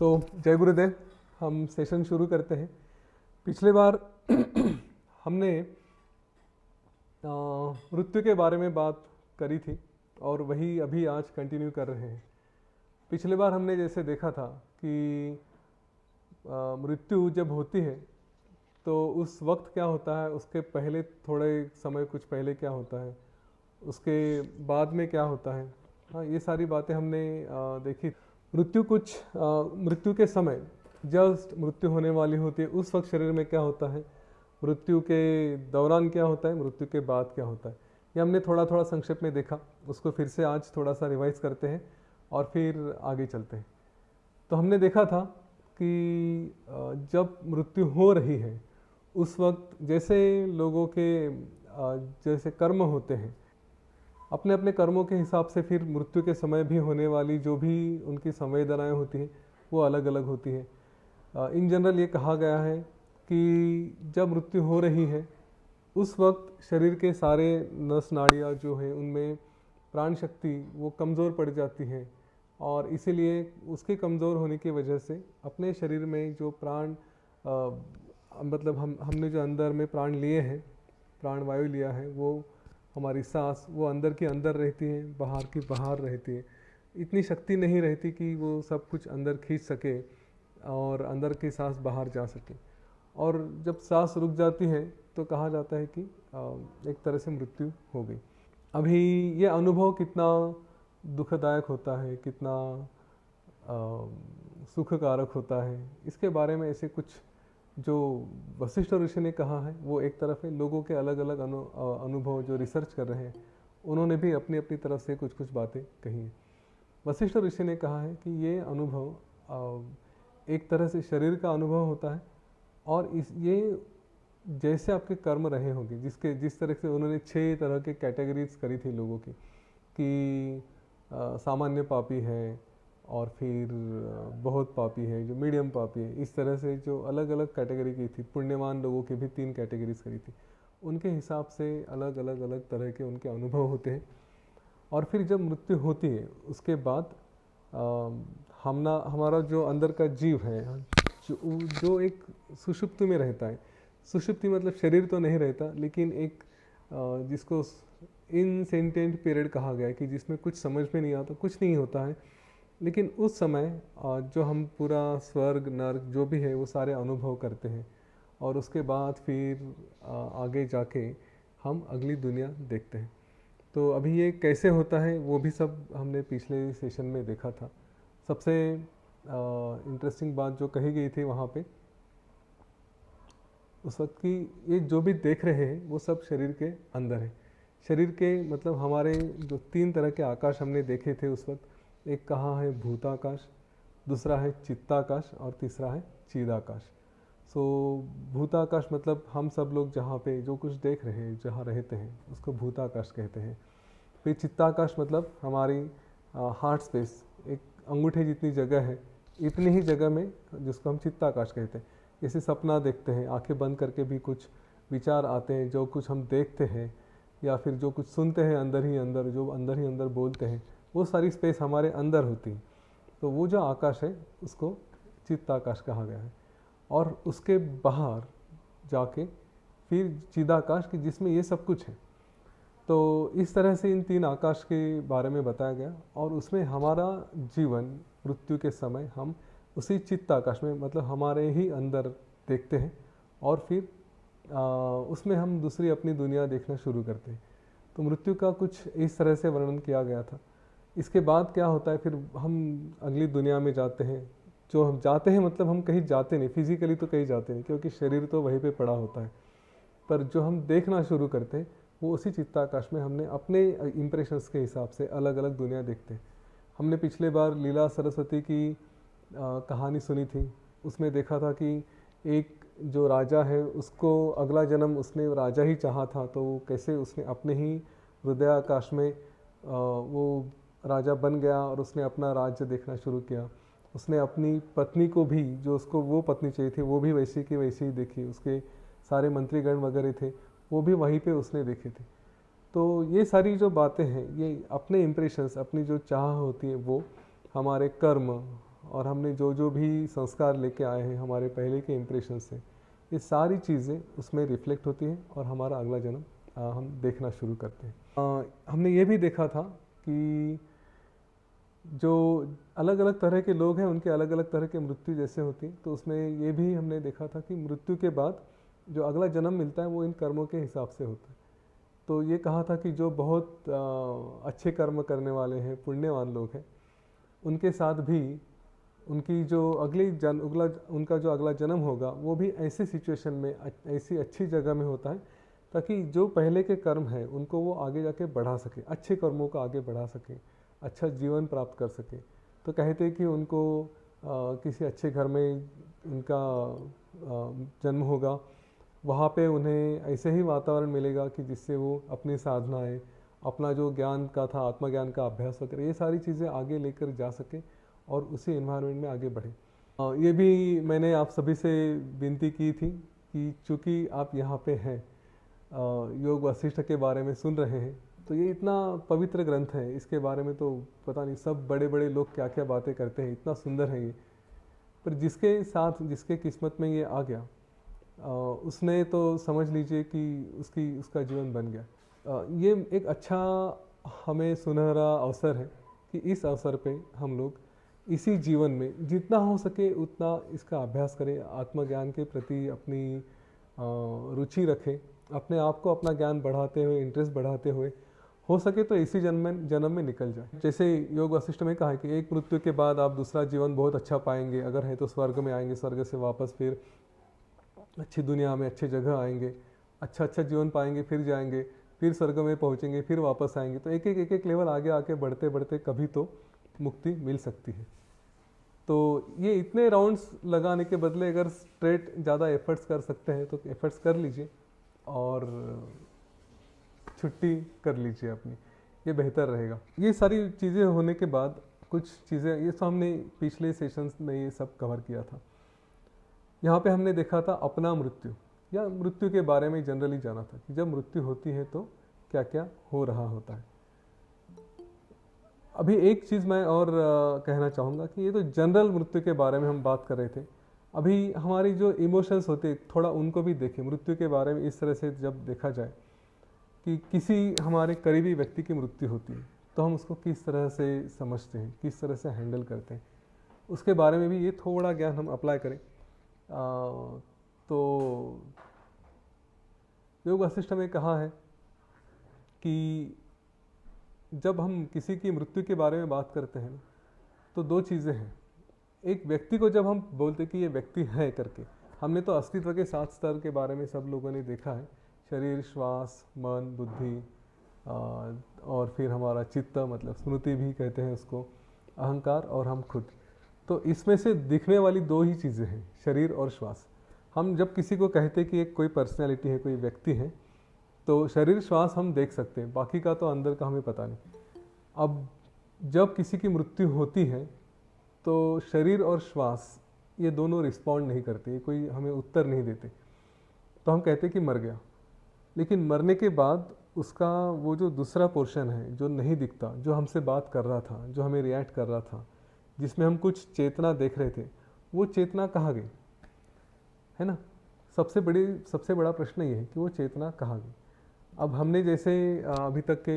जय गुरुदेव। हम सेशन शुरू करते हैं। पिछले बार हमने मृत्यु के बारे में बात करी थी और वही अभी आज कंटिन्यू कर रहे हैं। पिछले बार हमने जैसे देखा था कि मृत्यु जब होती है तो उस वक्त क्या होता है, उसके पहले थोड़े समय कुछ पहले क्या होता है, उसके बाद में क्या होता है। हाँ, ये सारी बातें हमने देखी। मृत्यु के समय जस्ट मृत्यु होने वाली होती है, उस वक्त शरीर में क्या होता है, मृत्यु के दौरान क्या होता है, मृत्यु के बाद क्या होता है, ये हमने थोड़ा थोड़ा संक्षेप में देखा। उसको फिर से आज थोड़ा सा रिवाइज करते हैं और फिर आगे चलते हैं। तो हमने देखा था कि जब मृत्यु हो रही है उस वक्त जैसे लोगों के जैसे कर्म होते हैं, अपने अपने कर्मों के हिसाब से फिर मृत्यु के समय भी होने वाली जो भी उनकी संवेदनाएं होती हैं वो अलग अलग होती है। इन जनरल ये कहा गया है कि जब मृत्यु हो रही है उस वक्त शरीर के सारे नस नाड़ियाँ जो हैं उनमें प्राण शक्ति वो कमज़ोर पड़ जाती है और इसीलिए उसके कमज़ोर होने की वजह से अपने शरीर में जो प्राण मतलब हमने जो अंदर में प्राण लिए हैं, प्राण वायु लिया है, वो हमारी सांस वो अंदर की अंदर रहती है, बाहर की बाहर रहती है। इतनी शक्ति नहीं रहती कि वो सब कुछ अंदर खींच सके और अंदर की सांस बाहर जा सके। और जब सांस रुक जाती है तो कहा जाता है कि एक तरह से मृत्यु हो गई। अभी ये अनुभव कितना दुखदायक होता है, कितना सुखकारक होता है, इसके बारे में ऐसे कुछ जो वशिष्ठ ऋषि ने कहा है वो एक तरफ है। लोगों के अलग अलग अनुभव जो रिसर्च कर रहे हैं उन्होंने भी अपनी अपनी तरफ से कुछ कुछ बातें कही हैं। वशिष्ठ ऋषि ने कहा है कि ये अनुभव एक तरह से शरीर का अनुभव होता है और ये जैसे आपके कर्म रहे होंगे, जिस तरह से उन्होंने 6 तरह के कैटेगरीज करी थी लोगों की कि सामान्य पापी है और फिर बहुत पापी है, जो मीडियम पापी है, इस तरह से जो अलग अलग कैटेगरी की थी। पुण्यवान लोगों की भी 3 कैटेगरीज करी थी। उनके हिसाब से अलग अलग अलग तरह के उनके अनुभव होते हैं। और फिर जब मृत्यु होती है उसके बाद हमारा जो अंदर का जीव है जो एक सुषुप्ति में रहता है। सुषुप्ति मतलब शरीर तो नहीं रहता, लेकिन एक जिसको इनसेंटेंट पीरियड कहा गया है कि जिसमें कुछ समझ में नहीं आता, कुछ नहीं होता है, लेकिन उस समय जो हम पूरा स्वर्ग नर्क जो भी है वो सारे अनुभव करते हैं और उसके बाद फिर आगे जाके हम अगली दुनिया देखते हैं। तो अभी ये कैसे होता है वो भी सब हमने पिछले सेशन में देखा था। सबसे इंटरेस्टिंग बात जो कही गई थी वहाँ पे उस वक्त की, ये जो भी देख रहे हैं वो सब शरीर के अंदर है। शरीर के मतलब हमारे जो 3 तरह के आकाश हमने देखे थे उस वक्त, एक कहाँ है भूताकाश, दूसरा है चित्ताकाश और तीसरा है चिदाकाश। सो भूताकाश मतलब हम सब लोग जहाँ पे जो कुछ देख रहे हैं, जहाँ रहते हैं, उसको भूताकाश कहते हैं। फिर चित्ताकाश मतलब हमारी हार्ट स्पेस, एक अंगूठे जितनी जगह है, इतनी ही जगह में, जिसको हम चित्ताकाश कहते हैं। जैसे सपना देखते हैं, आंखें बंद करके भी कुछ विचार आते हैं, जो कुछ हम देखते हैं या फिर जो कुछ सुनते हैं अंदर ही अंदर, जो अंदर ही अंदर बोलते हैं, वो सारी स्पेस हमारे अंदर होती है। तो वो जो आकाश है उसको चित्ताकाश कहा गया है। और उसके बाहर जाके फिर चिदाकाश की जिसमें ये सब कुछ है। तो इस तरह से इन 3 आकाश के बारे में बताया गया और उसमें हमारा जीवन मृत्यु के समय हम उसी चित्ताकाश में मतलब हमारे ही अंदर देखते हैं और फिर उसमें हम दूसरी अपनी दुनिया देखना शुरू करते हैं। तो मृत्यु का कुछ इस तरह से वर्णन किया गया था। इसके बाद क्या होता है, फिर हम अगली दुनिया में जाते हैं। जो हम जाते हैं मतलब हम कहीं जाते नहीं, फिजिकली तो कहीं जाते नहीं क्योंकि शरीर तो वहीं पे पड़ा होता है, पर जो हम देखना शुरू करते हैं वो उसी चित्ताकाश में हमने अपने इम्प्रेशंस के हिसाब से अलग अलग दुनिया देखते हैं। हमने पिछले बार लीला सरस्वती की कहानी सुनी थी। उसमें देखा था कि एक जो राजा है उसको अगला जन्म उसने राजा ही चाहा था, तो कैसे उसने अपने ही हृदयाकाश में वो राजा बन गया और उसने अपना राज्य देखना शुरू किया। उसने अपनी पत्नी को भी, जो उसको वो पत्नी चाहिए थी, वो भी वैसी की वैसी ही देखी। उसके सारे मंत्रीगण वगैरह थे वो भी वहीं पे उसने देखे थे। तो ये सारी जो बातें हैं ये अपने इम्प्रेशंस, अपनी जो चाह होती है वो हमारे कर्म और हमने जो जो भी संस्कार लेके आए हैं, हमारे पहले के इम्प्रेशन से, ये सारी चीज़ें उसमें रिफ्लेक्ट होती हैं और हमारा अगला जन्म हम देखना शुरू करते हैं। हमने ये भी देखा था कि जो अलग अलग तरह के लोग हैं उनके अलग अलग तरह के मृत्यु जैसे होती, तो उसमें ये भी हमने देखा था कि मृत्यु के बाद जो अगला जन्म मिलता है वो इन कर्मों के हिसाब से होता है। तो ये कहा था कि जो बहुत अच्छे कर्म करने वाले हैं, पुण्यवान लोग हैं, उनके साथ भी उनकी जो उनका जो अगला जन्म होगा वो भी ऐसे सिचुएशन में, ऐसी अच्छी जगह में होता है ताकि जो पहले के कर्म हैं उनको वो आगे जाके बढ़ा सके, अच्छे कर्मों को आगे बढ़ा सके, अच्छा जीवन प्राप्त कर सके। तो कहते हैं कि उनको किसी अच्छे घर में उनका जन्म होगा, वहाँ पे उन्हें ऐसे ही वातावरण मिलेगा कि जिससे वो अपनी साधनाएं, अपना जो ज्ञान का था, आत्मज्ञान का अभ्यास वगैरह, ये सारी चीज़ें आगे लेकर जा सके और उसी एनवायरनमेंट में आगे बढ़े। ये भी मैंने आप सभी से विनती की थी कि चूँकि आप यहाँ पे हैं, योग वशिष्ठ के बारे में सुन रहे हैं, तो ये इतना पवित्र ग्रंथ है, इसके बारे में तो पता नहीं सब बड़े बड़े लोग क्या क्या बातें करते हैं, इतना सुंदर है ये, पर जिसके साथ जिसके किस्मत में ये आ गया उसने तो समझ लीजिए कि उसका जीवन बन गया। ये एक अच्छा हमें सुनहरा अवसर है कि इस अवसर पे हम लोग इसी जीवन में जितना हो सके उतना इसका अभ्यास करें, आत्मज्ञान के प्रति अपनी रुचि रखें, अपने आप को अपना ज्ञान बढ़ाते हुए, इंटरेस्ट बढ़ाते हुए, हो सके तो इसी जन्म में निकल जाए। जैसे योग वशिष्ठ में कहा है कि एक मृत्यु के बाद आप दूसरा जीवन बहुत अच्छा पाएंगे, अगर है तो स्वर्ग में आएंगे, स्वर्ग से वापस फिर अच्छी दुनिया में अच्छी जगह आएंगे, अच्छा जीवन पाएंगे, फिर जाएंगे, फिर स्वर्ग में पहुंचेंगे, फिर वापस आएंगे। तो एक एक लेवल आगे आके बढ़ते बढ़ते कभी तो मुक्ति मिल सकती है। तो ये इतने राउंड्स लगाने के बदले अगर स्ट्रेट ज़्यादा एफर्ट्स कर सकते हैं तो एफर्ट्स कर लीजिए और छुट्टी कर लीजिए अपनी, ये बेहतर रहेगा। ये सारी चीज़ें होने के बाद कुछ चीज़ें, ये तो हमने पिछले सेशंस में ये सब कवर किया था। यहाँ पे हमने देखा था अपना मृत्यु, या मृत्यु के बारे में जनरली जाना था कि जब मृत्यु होती है तो क्या क्या हो रहा होता है। अभी एक चीज़ मैं और कहना चाहूँगा कि ये तो जनरल मृत्यु के बारे में हम बात कर रहे थे, अभी हमारी जो इमोशंस होते हैं थोड़ा उनको भी देखें। मृत्यु के बारे में इस तरह से जब देखा जाए कि किसी हमारे करीबी व्यक्ति की मृत्यु होती है तो हम उसको किस तरह से समझते हैं, किस तरह से हैंडल करते हैं, उसके बारे में भी ये थोड़ा ज्ञान हम अप्लाई करें। तो योग वशिष्ठ में कहा है कि जब हम किसी की मृत्यु के बारे में बात करते हैं तो दो चीज़ें हैं। एक व्यक्ति को जब हम बोलते कि ये व्यक्ति है करके, हमने तो अस्तित्व के 7 स्तर के बारे में सब लोगों ने देखा है, शरीर, श्वास, मन, बुद्धि और फिर हमारा चित्त, मतलब स्मृति भी कहते हैं उसको, अहंकार और हम खुद। तो इसमें से दिखने वाली दो ही चीज़ें हैं, शरीर और श्वास। हम जब किसी को कहते कि एक कोई पर्सनैलिटी है, कोई व्यक्ति है, तो शरीर श्वास हम देख सकते हैं, बाकी का तो अंदर का हमें पता नहीं। अब जब किसी की मृत्यु होती है तो शरीर और श्वास ये दोनों रिस्पॉन्ड नहीं करते, कोई हमें उत्तर नहीं देते, तो हम कहते कि मर गया। लेकिन मरने के बाद उसका वो जो दूसरा पोर्शन है जो नहीं दिखता, जो हमसे बात कर रहा था, जो हमें रिएक्ट कर रहा था, जिसमें हम कुछ चेतना देख रहे थे, वो चेतना कहाँ गई, है ना। सबसे बड़ा प्रश्न ये है कि वो चेतना कहाँ गई। अब हमने जैसे अभी तक के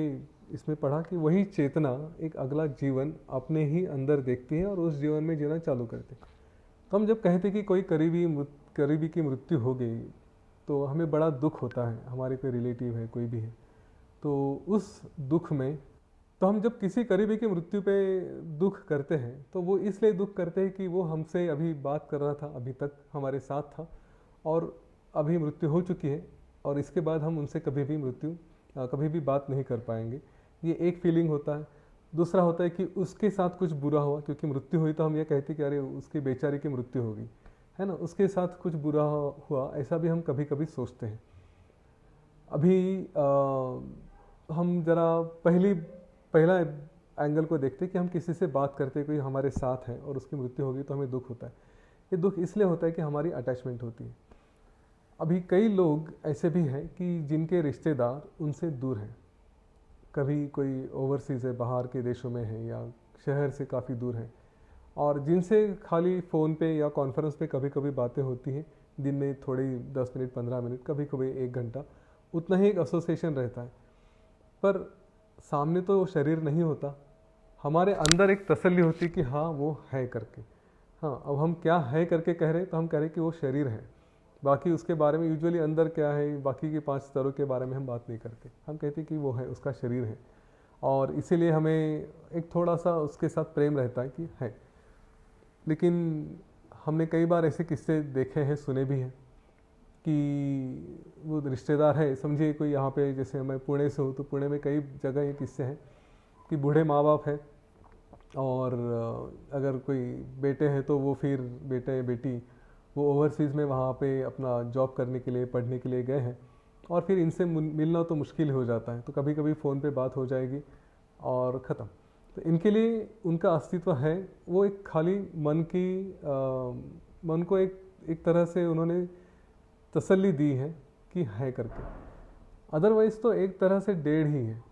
इसमें पढ़ा कि वही चेतना एक अगला जीवन अपने ही अंदर देखती है और उस जीवन में जीना चालू करते। तो हम जब कहते कि कोई करीबी की मृत्यु हो गई तो हमें बड़ा दुख होता है, हमारे कोई रिलेटिव है, कोई भी है, तो उस दुख में, तो हम जब किसी करीबी की मृत्यु पे दुख करते हैं तो वो इसलिए दुख करते हैं कि वो हमसे अभी बात कर रहा था, अभी तक हमारे साथ था और अभी मृत्यु हो चुकी है और इसके बाद हम उनसे कभी भी बात नहीं कर पाएंगे। ये एक फीलिंग होता है। दूसरा होता है कि उसके साथ कुछ बुरा हुआ, क्योंकि मृत्यु हुई तो हम ये कहते कि अरे उसकी बेचारे की मृत्यु हो गई, है ना, उसके साथ कुछ बुरा हुआ, ऐसा भी हम कभी कभी सोचते हैं। अभी हम ज़रा पहला एंगल को देखते कि हम किसी से बात करते, कोई हमारे साथ है और उसकी मृत्यु होगी तो हमें दुख होता है। ये दुख इसलिए होता है कि हमारी अटैचमेंट होती है। अभी कई लोग ऐसे भी हैं कि जिनके रिश्तेदार उनसे दूर हैं, कभी कोई ओवरसीज़ है, बाहर के देशों में है या शहर से काफ़ी दूर है, और जिनसे खाली फ़ोन पे या कॉन्फ्रेंस पे कभी कभी बातें होती हैं, दिन में थोड़ी 10 मिनट 15 मिनट, कभी कभी 1 घंटा, उतना ही एक एसोसिएशन रहता है। पर सामने तो वो शरीर नहीं होता, हमारे अंदर एक तसल्ली होती कि हाँ वो है करके। हाँ, अब हम क्या है करके कह रहे हैं, तो हम कह रहे हैं कि वो शरीर है। बाकी उसके बारे में यूजुअली अंदर क्या है, बाकी के 5 स्तरों के बारे में हम बात नहीं करते, हम कहते हैं कि वो है, उसका शरीर है। और इसीलिए हमें एक थोड़ा सा उसके साथ प्रेम रहता है कि है। लेकिन हमने कई बार ऐसे किस्से देखे हैं, सुने भी हैं कि वो रिश्तेदार है, समझिए कोई यहाँ पे, जैसे मैं पुणे से हूँ तो पुणे में कई जगह ये किस्से हैं कि बूढ़े माँ बाप हैं और अगर कोई बेटे हैं तो वो फिर बेटे बेटी वो ओवरसीज़ में वहाँ पे अपना जॉब करने के लिए, पढ़ने के लिए गए हैं, और फिर इनसे मिलना तो मुश्किल हो जाता है, तो कभी कभी फ़ोन पे बात हो जाएगी और ख़त्म। तो इनके लिए उनका अस्तित्व है, वो एक खाली मन को एक तरह से उन्होंने तसल्ली दी है कि है करके। अदरवाइज़ तो एक तरह से डेढ़ ही है।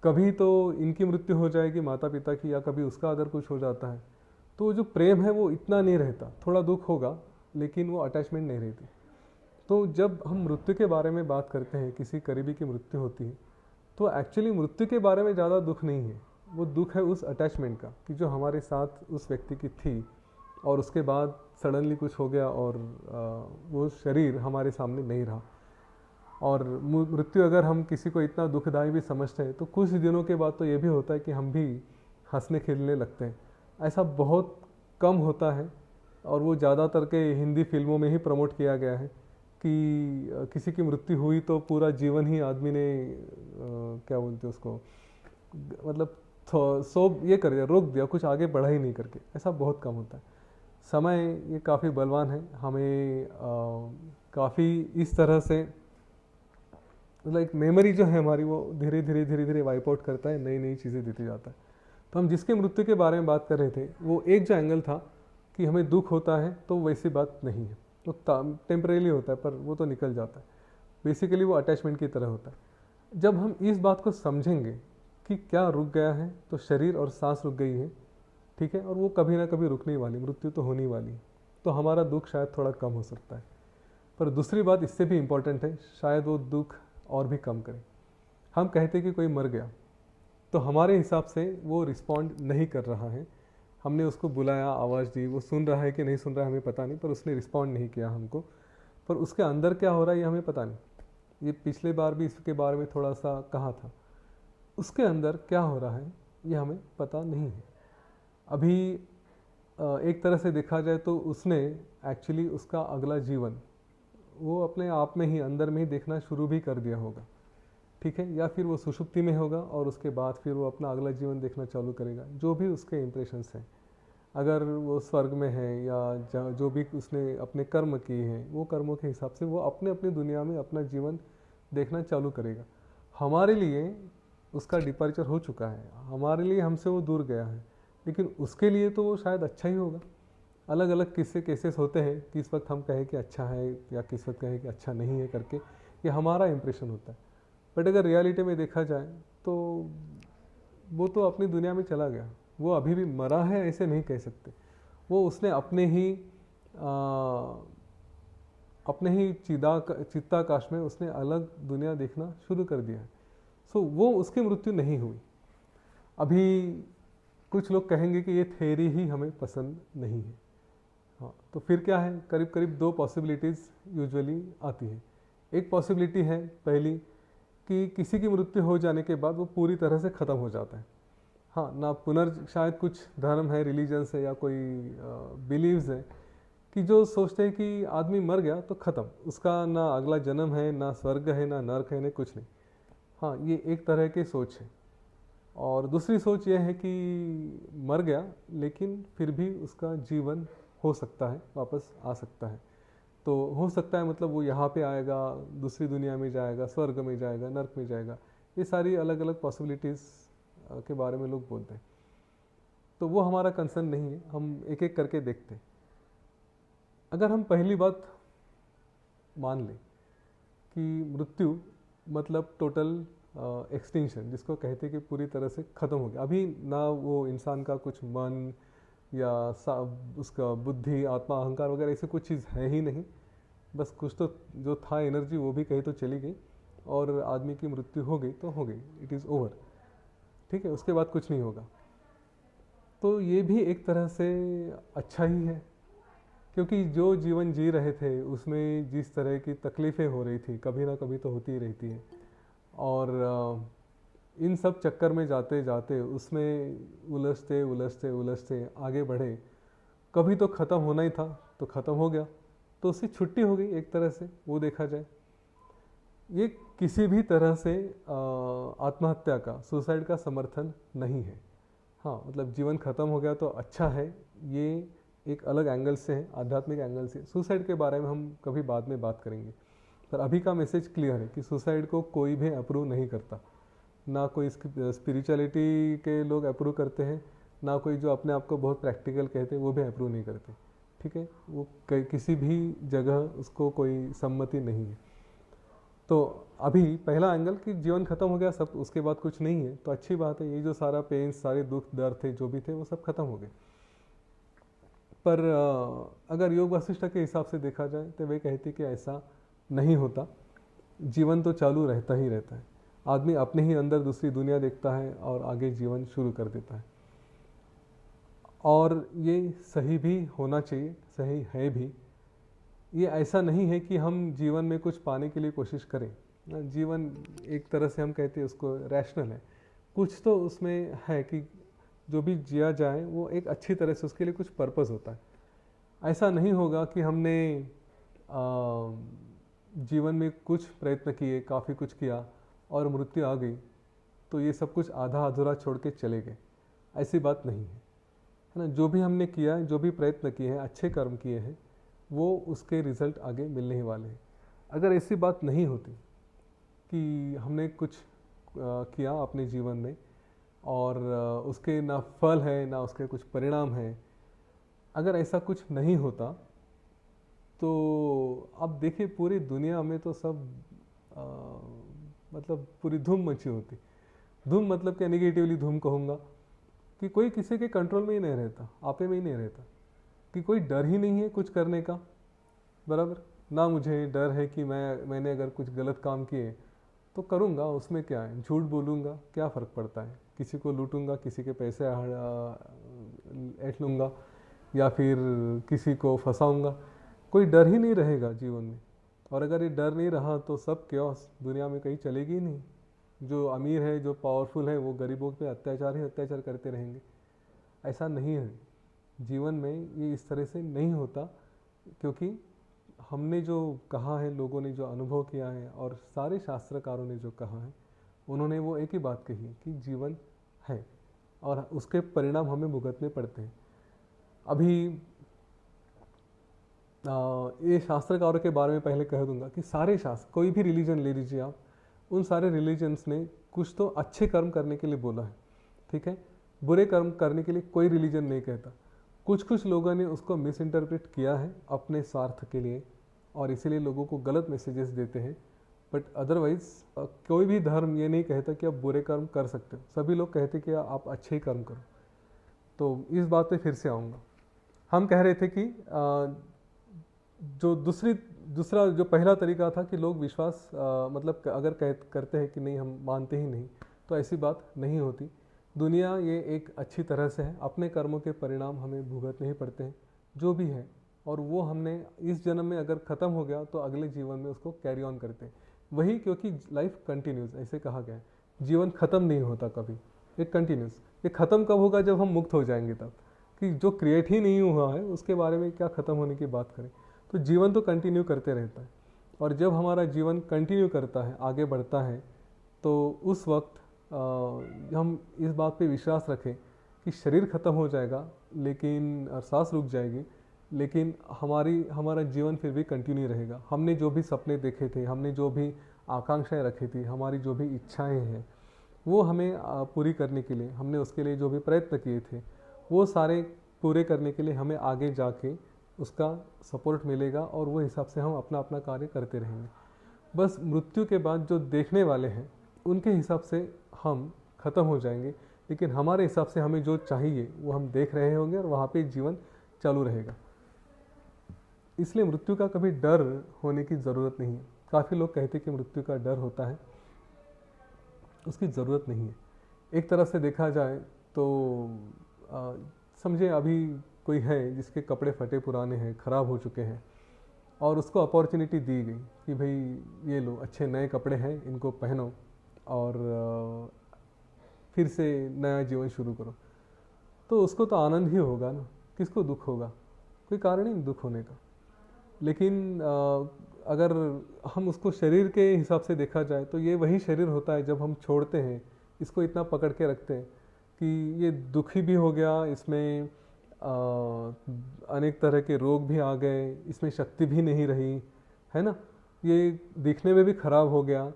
कभी तो इनकी मृत्यु हो जाएगी माता पिता की, या कभी उसका अगर कुछ हो जाता है, तो जो प्रेम है वो इतना नहीं रहता, थोड़ा दुख होगा लेकिन वो अटैचमेंट नहीं रहती। तो जब हम मृत्यु के बारे में बात करते हैं, किसी करीबी की मृत्यु होती है, तो एक्चुअली मृत्यु के बारे में ज़्यादा दुख नहीं है, वो दुख है उस अटैचमेंट का, कि जो हमारे साथ उस व्यक्ति की थी और उसके बाद सडनली कुछ हो गया और वो शरीर हमारे सामने नहीं रहा। और मृत्यु अगर हम किसी को इतना दुखदाई भी समझते हैं, तो कुछ दिनों के बाद तो ये भी होता है कि हम भी हंसने खेलने लगते हैं। ऐसा बहुत कम होता है, और वो ज़्यादातर के हिंदी फिल्मों में ही प्रमोट किया गया है कि किसी की मृत्यु हुई तो पूरा जीवन ही आदमी ने क्या बोलते हैं उसको, मतलब सो ये कर दिया, रोक दिया, कुछ आगे बढ़ा ही नहीं करके। ऐसा बहुत कम होता है। समय ये काफ़ी बलवान है, हमें काफ़ी इस तरह से, मतलब एक मेमोरी जो है हमारी, वो धीरे धीरे वाइप आउट करता है, नई नई चीज़ें देते जाता है। तो हम जिसके मृत्यु के बारे में बात कर रहे थे, वो एक जो एंगल था कि हमें दुख होता है, तो वैसी बात नहीं है, तो टेम्परेली होता है पर वो तो निकल जाता है। बेसिकली वो अटैचमेंट की तरह होता है। जब हम इस बात को समझेंगे कि क्या रुक गया है, तो शरीर और सांस रुक गई है, ठीक है, और वो कभी ना कभी रुकने वाली, मृत्यु तो होने वाली है, तो हमारा दुख शायद थोड़ा कम हो सकता है। पर दूसरी बात इससे भी इम्पोर्टेंट है, शायद वो दुख और भी कम करे। हम कहते कि कोई मर गया, तो हमारे हिसाब से वो रिस्पॉन्ड नहीं कर रहा है, हमने उसको बुलाया, आवाज़ दी, वो सुन रहा है कि नहीं सुन रहा है हमें पता नहीं, पर उसने रिस्पॉन्ड नहीं किया हमको। पर उसके अंदर क्या हो रहा है ये हमें पता नहीं। ये पिछले बार भी इसके बारे में थोड़ा सा कहा था, उसके अंदर क्या हो रहा है ये हमें पता नहीं है। अभी एक तरह से देखा जाए तो उसने एक्चुअली उसका अगला जीवन वो अपने आप में ही, अंदर में ही देखना शुरू भी कर दिया होगा, ठीक है, या फिर वो सुषुप्ति में होगा और उसके बाद फिर वो अपना अगला जीवन देखना चालू करेगा। जो भी उसके इम्प्रेशंस हैं, अगर वो स्वर्ग में है या जो भी उसने अपने कर्म किए हैं, वो कर्मों के हिसाब से वो अपने अपनी दुनिया में अपना जीवन देखना चालू करेगा। हमारे लिए उसका डिपार्चर हो चुका है, हमारे लिए हमसे वो दूर गया है, लेकिन उसके लिए तो वो शायद अच्छा ही होगा। अलग अलग किस्से केसेस होते हैं, किस वक्त हम कहें कि अच्छा है या किस वक्त कहें कि अच्छा नहीं है करके, ये हमारा इम्प्रेशन होता है। बट अगर रियलिटी में देखा जाए तो वो तो अपनी दुनिया में चला गया, वो अभी भी मरा है ऐसे नहीं कह सकते। वो उसने अपने ही चित्ताकाश में उसने अलग दुनिया देखना शुरू कर दिया है। सो वो उसकी मृत्यु नहीं हुई। अभी कुछ लोग कहेंगे कि ये थ्योरी ही हमें पसंद नहीं है। हाँ, तो फिर क्या है, करीब करीब 2 पॉसिबिलिटीज़ यूजुअली आती है। एक पॉसिबिलिटी है पहली कि किसी की मृत्यु हो जाने के बाद वो पूरी तरह से ख़त्म हो जाता है। हाँ, ना शायद कुछ धर्म है, रिलीजन्स है या कोई बिलीव्स है कि जो सोचते हैं कि आदमी मर गया तो ख़त्म, उसका ना अगला जन्म है, ना स्वर्ग है, ना नरक है, ना कुछ नहीं। हाँ, ये एक तरह की सोच है। और दूसरी सोच ये है कि मर गया लेकिन फिर भी उसका जीवन हो सकता है, वापस आ सकता है। तो हो सकता है मतलब वो यहाँ पे आएगा, दूसरी दुनिया में जाएगा, स्वर्ग में जाएगा, नर्क में जाएगा, ये सारी अलग अलग पॉसिबिलिटीज़ के बारे में लोग बोलते हैं। तो वो हमारा कंसर्न नहीं है, हम एक एक करके देखते हैं। अगर हम पहली बात मान लें कि मृत्यु मतलब टोटल एक्सटिंक्शन, जिसको कहते हैं कि पूरी तरह से ख़त्म हो गया, अभी ना वो इंसान का कुछ मन या उसका बुद्धि, आत्मा, अहंकार वगैरह ऐसी कुछ चीज़ है ही नहीं। बस कुछ तो जो था एनर्जी वो भी कहीं तो चली गई और आदमी की मृत्यु हो गई तो हो गई, इट इज़ ओवर। ठीक है, उसके बाद कुछ नहीं होगा। तो ये भी एक तरह से अच्छा ही है, क्योंकि जो जीवन जी रहे थे उसमें जिस तरह की तकलीफ़ें हो रही थी कभी ना कभी तो होती ही रहती है, और इन सब चक्कर में जाते जाते उसमें उलझते उलझते उलझते आगे बढ़े, कभी तो ख़त्म होना ही था तो ख़त्म हो गया, तो उससे छुट्टी हो गई एक तरह से वो देखा जाए। ये किसी भी तरह से आत्महत्या का, सुसाइड का समर्थन नहीं है। हाँ, मतलब जीवन ख़त्म हो गया तो अच्छा है, ये एक अलग एंगल से है, आध्यात्मिक एंगल से। सुसाइड के बारे में हम कभी बाद में बात करेंगे, पर अभी का मैसेज क्लियर है कि सुसाइड को कोई भी अप्रूव नहीं करता, ना कोई स्पिरिचुअलिटी के लोग अप्रूव करते हैं, ना कोई जो अपने आप को बहुत प्रैक्टिकल कहते हैं वो भी अप्रूव नहीं करते। ठीक है, वो किसी भी जगह उसको कोई सम्मति नहीं है। तो अभी पहला एंगल कि जीवन खत्म हो गया सब, उसके बाद कुछ नहीं है, तो अच्छी बात है। ये जो सारा पेन, सारे दुख दर्द थे जो भी थे वो सब खत्म हो गए। पर अगर योग वशिष्ठ के हिसाब से देखा जाए तो वे कहते कि ऐसा नहीं होता, जीवन तो चालू रहता ही रहता है। आदमी अपने ही अंदर दूसरी दुनिया देखता है और आगे जीवन शुरू कर देता है, और ये सही भी होना चाहिए, सही है भी। ये ऐसा नहीं है कि हम जीवन में कुछ पाने के लिए कोशिश करें। जीवन एक तरह से हम कहते हैं उसको रैशनल है, कुछ तो उसमें है कि जो भी जिया जाए वो एक अच्छी तरह से, उसके लिए कुछ पर्पस होता है। ऐसा नहीं होगा कि हमने जीवन में कुछ प्रयत्न किए, काफ़ी कुछ किया और मृत्यु आ गई तो ये सब कुछ आधा अधूरा छोड़ के चले गए, ऐसी बात नहीं है ना। जो भी हमने किया है, जो भी प्रयत्न किए हैं, अच्छे कर्म किए हैं, वो उसके रिजल्ट आगे मिलने ही वाले हैं। अगर ऐसी बात नहीं होती कि हमने कुछ किया अपने जीवन में और उसके ना फल है ना उसके कुछ परिणाम है, अगर ऐसा कुछ नहीं होता तो अब देखिए पूरी दुनिया में तो सब मतलब पूरी धूम मची होती। धूम मतलब क्या, नेगेटिवली धूम कहूँगा कि कोई किसी के कंट्रोल में ही नहीं रहता, आपे में ही नहीं रहता, कि कोई डर ही नहीं है कुछ करने का, बराबर ना। मुझे डर है कि मैंने अगर कुछ गलत काम किए तो करूँगा, उसमें क्या है, झूठ बोलूँगा, क्या फ़र्क पड़ता है, किसी को लूटूंगा, किसी के पैसे ऐंठ लूँगा या फिर किसी को फंसाऊँगा, कोई डर ही नहीं रहेगा जीवन में। और अगर ये डर नहीं रहा तो सब क्योस दुनिया में कहीं चलेगी ही नहीं। जो अमीर है, जो पावरफुल है, वो गरीबों पे अत्याचार ही अत्याचार करते रहेंगे। ऐसा नहीं है जीवन में, ये इस तरह से नहीं होता, क्योंकि हमने जो कहा है, लोगों ने जो अनुभव किया है और सारे शास्त्रकारों ने जो कहा है, उन्होंने वो एक ही बात कही है कि जीवन है और उसके परिणाम हमें भुगतने पड़ते हैं। अभी ये शास्त्रकारों के बारे में पहले कह दूंगा कि सारे शास्त्र, कोई भी रिलीजन ले लीजिए आप, उन सारे रिलीजन्स ने कुछ तो अच्छे कर्म करने के लिए बोला है, ठीक है। बुरे कर्म करने के लिए कोई रिलीजन नहीं कहता। कुछ कुछ लोगों ने उसको मिस इंटरप्रेट किया है अपने स्वार्थ के लिए और इसीलिए लोगों को गलत मैसेजेस देते हैं। बट अदरवाइज कोई भी धर्म ये नहीं कहता कि आप बुरे कर्म कर सकते हो, सभी लोग कहते कि आप अच्छे ही कर्म करो। तो इस बात पे फिर से आऊँगा। हम कह रहे थे कि जो दूसरा जो पहला तरीका था कि लोग विश्वास मतलब अगर करते हैं कि नहीं हम मानते ही नहीं, तो ऐसी बात नहीं होती। दुनिया ये एक अच्छी तरह से है, अपने कर्मों के परिणाम हमें भुगतने ही पड़ते हैं जो भी है, और वो हमने इस जन्म में अगर ख़त्म हो गया तो अगले जीवन में उसको कैरी ऑन करते हैं वही, क्योंकि लाइफ कंटिन्यूस ऐसे कहा गया है। जीवन ख़त्म नहीं होता कभी, ये कंटिन्यूस। ये ख़त्म कब होगा, जब हम मुक्त हो जाएंगे तब, कि जो क्रिएट ही नहीं हुआ है उसके बारे में क्या ख़त्म होने की बात करें। तो जीवन तो कंटिन्यू करते रहता है, और जब हमारा जीवन कंटिन्यू करता है, आगे बढ़ता है, तो उस वक्त हम इस बात पे विश्वास रखें कि शरीर ख़त्म हो जाएगा, लेकिन सांस रुक जाएगी, लेकिन हमारा जीवन फिर भी कंटिन्यू रहेगा। हमने जो भी सपने देखे थे, हमने जो भी आकांक्षाएं रखी थी, हमारी जो भी इच्छाएं हैं, वो हमें पूरी करने के लिए, हमने उसके लिए जो भी प्रयत्न किए थे, वो सारे पूरे करने के लिए हमें आगे जाके उसका सपोर्ट मिलेगा, और वो हिसाब से हम अपना अपना कार्य करते रहेंगे। बस मृत्यु के बाद जो देखने वाले हैं उनके हिसाब से हम ख़त्म हो जाएंगे, लेकिन हमारे हिसाब से हमें जो चाहिए वो हम देख रहे होंगे और वहाँ पे जीवन चालू रहेगा। इसलिए मृत्यु का कभी डर होने की ज़रूरत नहीं है। काफ़ी लोग कहते हैं कि मृत्यु का डर होता है, उसकी ज़रूरत नहीं है। एक तरह से देखा जाए तो समझे अभी कोई है जिसके कपड़े फटे पुराने हैं, ख़राब हो चुके हैं, और उसको अपॉर्चुनिटी दी गई कि भाई ये लो अच्छे नए कपड़े हैं, इनको पहनो और फिर से नया जीवन शुरू करो, तो उसको तो आनंद ही होगा ना, किसको दुख होगा? कोई कारण ही नहीं दुख होने का। लेकिन अगर हम उसको शरीर के हिसाब से देखा जाए तो ये वही शरीर होता है जब हम छोड़ते हैं, इसको इतना पकड़ के रखते हैं कि ये दुखी भी हो गया, इसमें अनेक तरह के रोग भी आ गए, इसमें शक्ति भी नहीं रही, है ना, ये दिखने में भी खराब हो गया,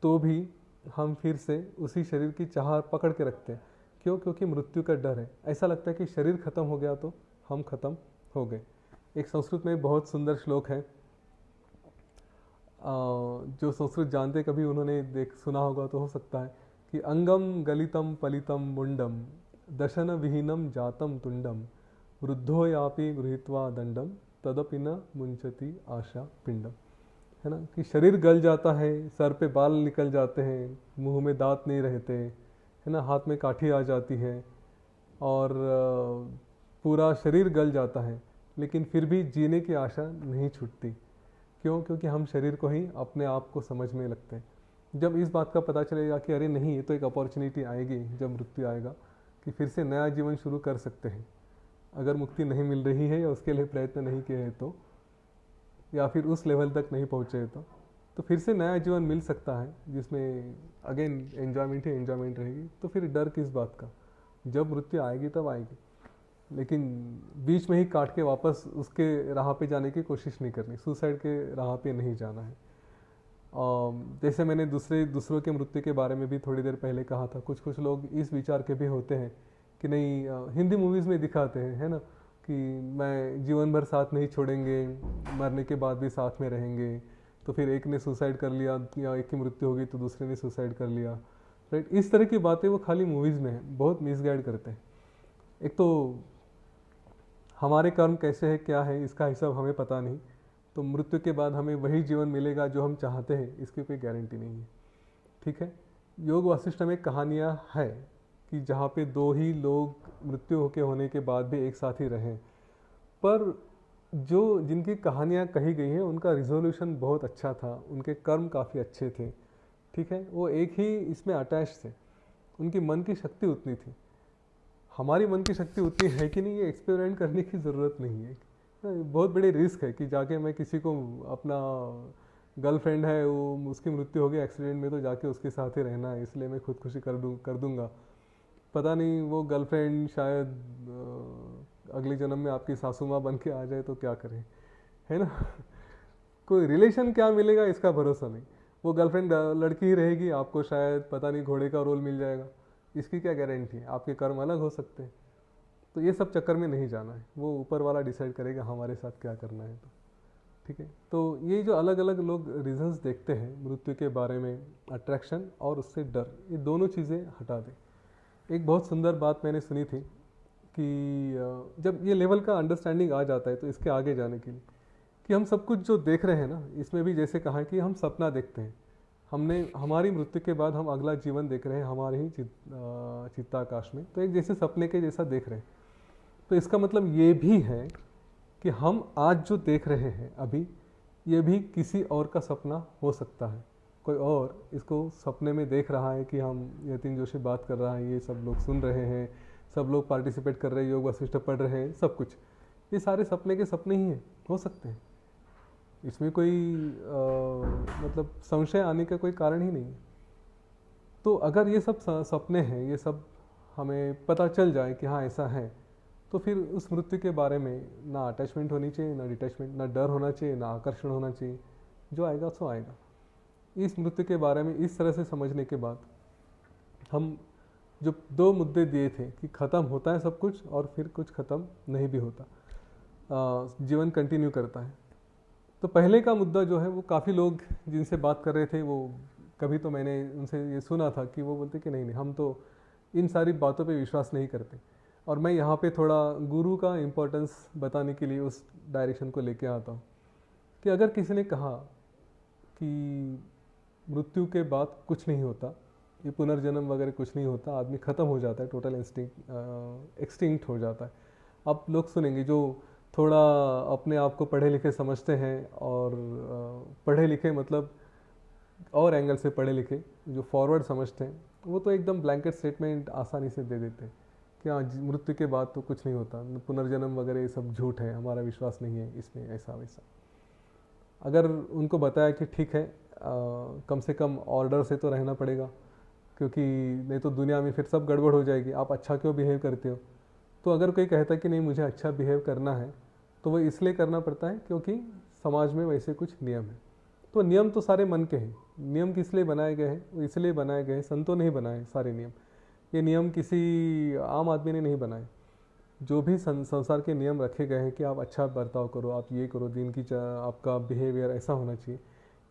तो भी हम फिर से उसी शरीर की चाह पकड़ के रखते हैं। क्यों? क्योंकि मृत्यु का डर है। ऐसा लगता है कि शरीर खत्म हो गया तो हम खत्म हो गए। एक संस्कृत में बहुत सुंदर श्लोक है, जो संस्कृत जानते कभी उन्होंने सुना होगा तो हो सकता है कि अंगम गलितम पलितम मुंडम दशन विहीनम जातम तुंडम वृद्धो यापि गृहीत्वा दंडम तदपि न मुंचति आशा पिंडम। है ना, कि शरीर गल जाता है, सर पे बाल निकल जाते हैं, मुंह में दांत नहीं रहते, है ना, हाथ में काठी आ जाती है और पूरा शरीर गल जाता है, लेकिन फिर भी जीने की आशा नहीं छूटती। क्यों? क्योंकि हम शरीर को ही अपने आप को समझने लगते हैं। जब इस बात का पता चलेगा कि अरे नहीं, ये तो एक अपॉर्चुनिटी आएगी जब मृत्यु आएगा कि फिर से नया जीवन शुरू कर सकते हैं, अगर मुक्ति नहीं मिल रही है या उसके लिए प्रयत्न नहीं किए हैं तो, या फिर उस लेवल तक नहीं पहुँचे तो फिर से नया जीवन मिल सकता है जिसमें अगेन एन्जॉयमेंट ही एन्जॉयमेंट रहेगी। तो फिर डर किस बात का? जब मृत्यु आएगी तब आएगी, लेकिन बीच में ही काट के वापस उसके राह पे जाने की कोशिश नहीं करनी, सुसाइड के राह पे नहीं जाना है। जैसे मैंने दूसरों के मृत्यु के बारे में भी थोड़ी देर पहले कहा था, कुछ लोग इस विचार के भी होते हैं कि नहीं, हिंदी मूवीज़ में दिखाते हैं, है ना, कि मैं जीवन भर साथ नहीं छोड़ेंगे, मरने के बाद भी साथ में रहेंगे, तो फिर एक ने सुसाइड कर लिया या एक की मृत्यु होगी तो दूसरे ने सुसाइड कर लिया, राइट। इस तरह की बातें वो खाली मूवीज़ में है, बहुत मिसगाइड करते हैं। एक तो हमारे कर्म कैसे है, क्या है, इसका हिसाब हमें पता नहीं, तो मृत्यु के बाद हमें वही जीवन मिलेगा जो हम चाहते हैं, इसकी कोई गारंटी नहीं है। ठीक है, योग वासिष्ठ में कहानियाँ है कि जहाँ पे दो ही लोग मृत्यु होने के बाद भी एक साथ ही रहें, पर जो जिनकी कहानियाँ कही गई हैं उनका रिजोल्यूशन बहुत अच्छा था, उनके कर्म काफ़ी अच्छे थे। ठीक है, वो एक ही इसमें अटैच थे, उनकी मन की शक्ति उतनी थी। हमारी मन की शक्ति उतनी है कि नहीं, ये एक्सपेरिमेंट करने की ज़रूरत नहीं है। बहुत बड़ी रिस्क है कि जाके मैं किसी को, अपना गर्लफ्रेंड है वो, उसकी मृत्यु हो गई एक्सीडेंट में, तो जाके उसके साथ ही रहना है, इसलिए मैं खुदकुशी कर दूंगा। पता नहीं वो गर्लफ्रेंड शायद अगले जन्म में आपकी सासू माँ बन के आ जाए तो क्या करें, है ना। कोई रिलेशन क्या मिलेगा इसका भरोसा नहीं। वो गर्लफ्रेंड लड़की ही रहेगी, आपको शायद पता नहीं घोड़े का रोल मिल जाएगा, इसकी क्या गारंटी है? आपके कर्म अलग हो सकते हैं। तो ये सब चक्कर में नहीं जाना है, वो ऊपर वाला डिसाइड करेगा हमारे साथ क्या करना है। तो ठीक है, तो ये जो अलग अलग लोग रीजंस देखते हैं मृत्यु के बारे में, अट्रैक्शन और उससे डर, ये दोनों चीज़ें हटा दें। एक बहुत सुंदर बात मैंने सुनी थी कि जब ये लेवल का अंडरस्टैंडिंग आ जाता है तो इसके आगे जाने के लिए, कि हम सब कुछ जो देख रहे हैं ना, इसमें भी जैसे कहा कि हम सपना देखते हैं, हमने हमारी मृत्यु के बाद हम अगला जीवन देख रहे हैं हमारे ही चित्ताकाश में, तो एक जैसे सपने के जैसा देख रहे हैं। तो इसका मतलब ये भी है कि हम आज जो देख रहे हैं अभी, ये भी किसी और का सपना हो सकता है। कोई और इसको सपने में देख रहा है कि हम, यतीन जोशी बात कर रहा है, ये सब लोग सुन रहे हैं, सब लोग पार्टिसिपेट कर रहे हैं, योग वासिष्ठ पढ़ रहे हैं, सब कुछ ये सारे सपने के सपने ही हैं, हो सकते हैं। इसमें कोई मतलब संशय आने का कोई कारण ही नहीं है। तो अगर ये सब सपने हैं, ये सब हमें पता चल जाए कि हाँ ऐसा है, तो फिर उस मृत्यु के बारे में ना अटैचमेंट होनी चाहिए, ना डिटैचमेंट, ना डर होना चाहिए, ना आकर्षण होना चाहिए। जो आएगा सो आएगा। इस मृत्यु के बारे में इस तरह से समझने के बाद हम जो दो मुद्दे दिए थे कि ख़त्म होता है सब कुछ और फिर कुछ ख़त्म नहीं भी होता, जीवन कंटिन्यू करता है। तो पहले का मुद्दा जो है वो काफ़ी लोग जिनसे बात कर रहे थे, वो कभी तो मैंने उनसे ये सुना था कि वो बोलते कि नहीं हम तो इन सारी बातों पे विश्वास नहीं करते। और मैं यहाँ पे थोड़ा गुरु का इम्पोर्टेंस बताने के लिए उस डायरेक्शन को लेके आता हूँ कि अगर किसी ने कहा कि मृत्यु के बाद कुछ नहीं होता, ये पुनर्जन्म वगैरह कुछ नहीं होता, आदमी ख़त्म हो जाता है, टोटल एक्सटिंक्ट हो जाता है। आप लोग सुनेंगे जो थोड़ा अपने आप को पढ़े लिखे समझते हैं, और पढ़े लिखे मतलब और एंगल से पढ़े लिखे जो फॉरवर्ड समझते हैं, वो तो एकदम ब्लैंकेट स्टेटमेंट आसानी से दे देते हैं कि हाँ मृत्यु के बाद तो कुछ नहीं होता, पुनर्जन्म वगैरह ये सब झूठ है, हमारा विश्वास नहीं है इसमें, ऐसा वैसा। अगर उनको बताया कि ठीक है, कम से कम ऑर्डर से तो रहना पड़ेगा, क्योंकि नहीं तो दुनिया में फिर सब गड़बड़ हो जाएगी, आप अच्छा क्यों बिहेव करते हो। तो अगर कोई कहता है कि नहीं मुझे अच्छा बिहेव करना है, तो वो इसलिए करना पड़ता है क्योंकि समाज में वैसे कुछ नियम है। तो नियम तो सारे मन के हैं। नियम किस लिए बनाए गए हैं? वो इसलिए बनाए गए हैं, संतों ने ही बनाए सारे नियम। ये नियम किसी आम आदमी ने नहीं बनाए। जो भी संसार के नियम रखे गए हैं कि आप अच्छा बर्ताव करो, आप ये करो, दिन की आपका बिहेवियर ऐसा होना चाहिए,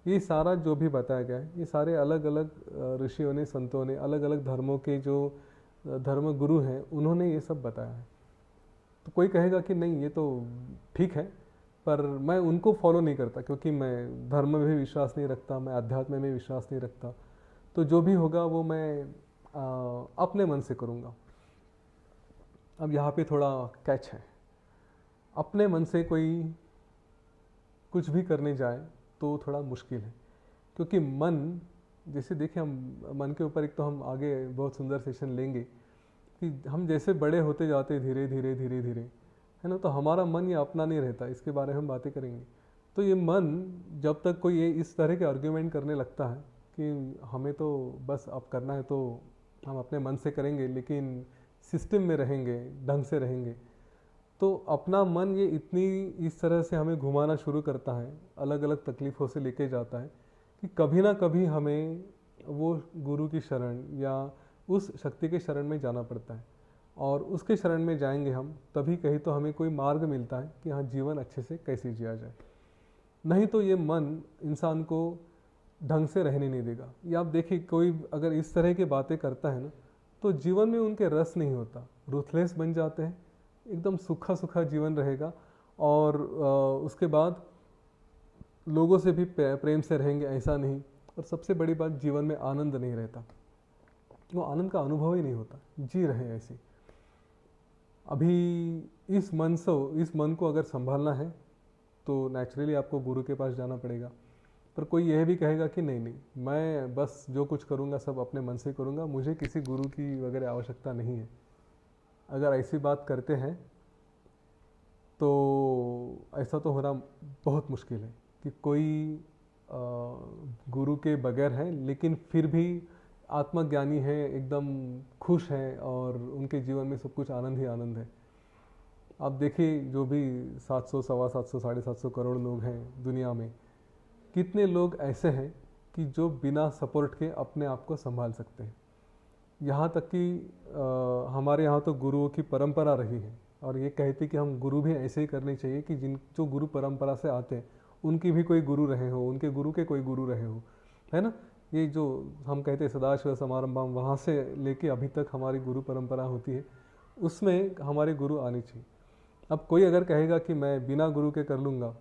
ये सारा जो भी बताया गया है, ये सारे अलग अलग ऋषियों ने, संतों ने, अलग अलग धर्मों के जो धर्म गुरु हैं, उन्होंने ये सब बताया है। तो कोई कहेगा कि नहीं ये तो ठीक है, पर मैं उनको फॉलो नहीं करता क्योंकि मैं धर्म में भी विश्वास नहीं रखता, मैं अध्यात्म में विश्वास नहीं रखता। तो जो भी होगा वो मैं अपने मन से करूँगा। अब यहाँ पे थोड़ा कैच है, अपने मन से कोई कुछ भी करने जाए तो थोड़ा मुश्किल है, क्योंकि मन, जैसे देखिए हम मन के ऊपर एक तो हम आगे बहुत सुंदर सेशन लेंगे कि हम जैसे बड़े होते जाते धीरे धीरे धीरे धीरे, है ना, तो हमारा मन ये अपना नहीं रहता, इसके बारे में हम बातें करेंगे। तो ये मन जब तक कोई ये इस तरह के आर्ग्यूमेंट करने लगता है कि हमें तो बस अब करना है तो हम अपने मन से करेंगे, लेकिन सिस्टम में रहेंगे, ढंग से रहेंगे, तो अपना मन ये इतनी इस तरह से हमें घुमाना शुरू करता है, अलग अलग तकलीफ़ों से लेके जाता है कि कभी ना कभी हमें वो गुरु की शरण या उस शक्ति के शरण में जाना पड़ता है। और उसके शरण में जाएंगे हम तभी कहीं तो हमें कोई मार्ग मिलता है कि हाँ जीवन अच्छे से कैसे जिया जाए। नहीं तो ये मन इंसान को ढंग से रहने नहीं देगा। या आप देखिए कोई अगर इस तरह की बातें करता है ना, तो जीवन में उनके रस नहीं होता, रूथलेस बन जाते हैं, एकदम सूखा सूखा जीवन रहेगा। और उसके बाद लोगों से भी प्रेम से रहेंगे ऐसा नहीं। और सबसे बड़ी बात, जीवन में आनंद नहीं रहता, वो आनंद का अनुभव ही नहीं होता, जी रहे ऐसे। अभी इस मन को अगर संभालना है तो नेचुरली आपको गुरु के पास जाना पड़ेगा। पर कोई यह भी कहेगा कि नहीं नहीं, मैं बस जो कुछ करूँगा सब अपने मन से करूँगा, मुझे किसी गुरु की वगैरह आवश्यकता नहीं है। अगर ऐसी बात करते हैं तो ऐसा तो होना बहुत मुश्किल है कि कोई गुरु के बगैर है लेकिन फिर भी आत्मज्ञानी है, एकदम खुश है और उनके जीवन में सब कुछ आनंद ही आनंद है। आप देखिए जो भी 700, सवा 700, 750 करोड़ लोग हैं दुनिया में, कितने लोग ऐसे हैं कि जो बिना सपोर्ट के अपने आप को संभाल सकते हैं। यहाँ तक कि हमारे यहाँ तो गुरुओं की परंपरा रही है, और ये कहती कि हम गुरु भी ऐसे ही करने चाहिए कि जो गुरु परंपरा से आते हैं उनकी भी कोई गुरु रहे हो, उनके गुरु के कोई गुरु रहे हो, है ना। ये जो हम कहते हैं सदाशिव समारंभम, वहाँ से लेके अभी तक हमारी गुरु परंपरा होती है, उसमें हमारे गुरु आने चाहिए। अब कोई अगर कहेगा कि मैं बिना गुरु के कर लूँगा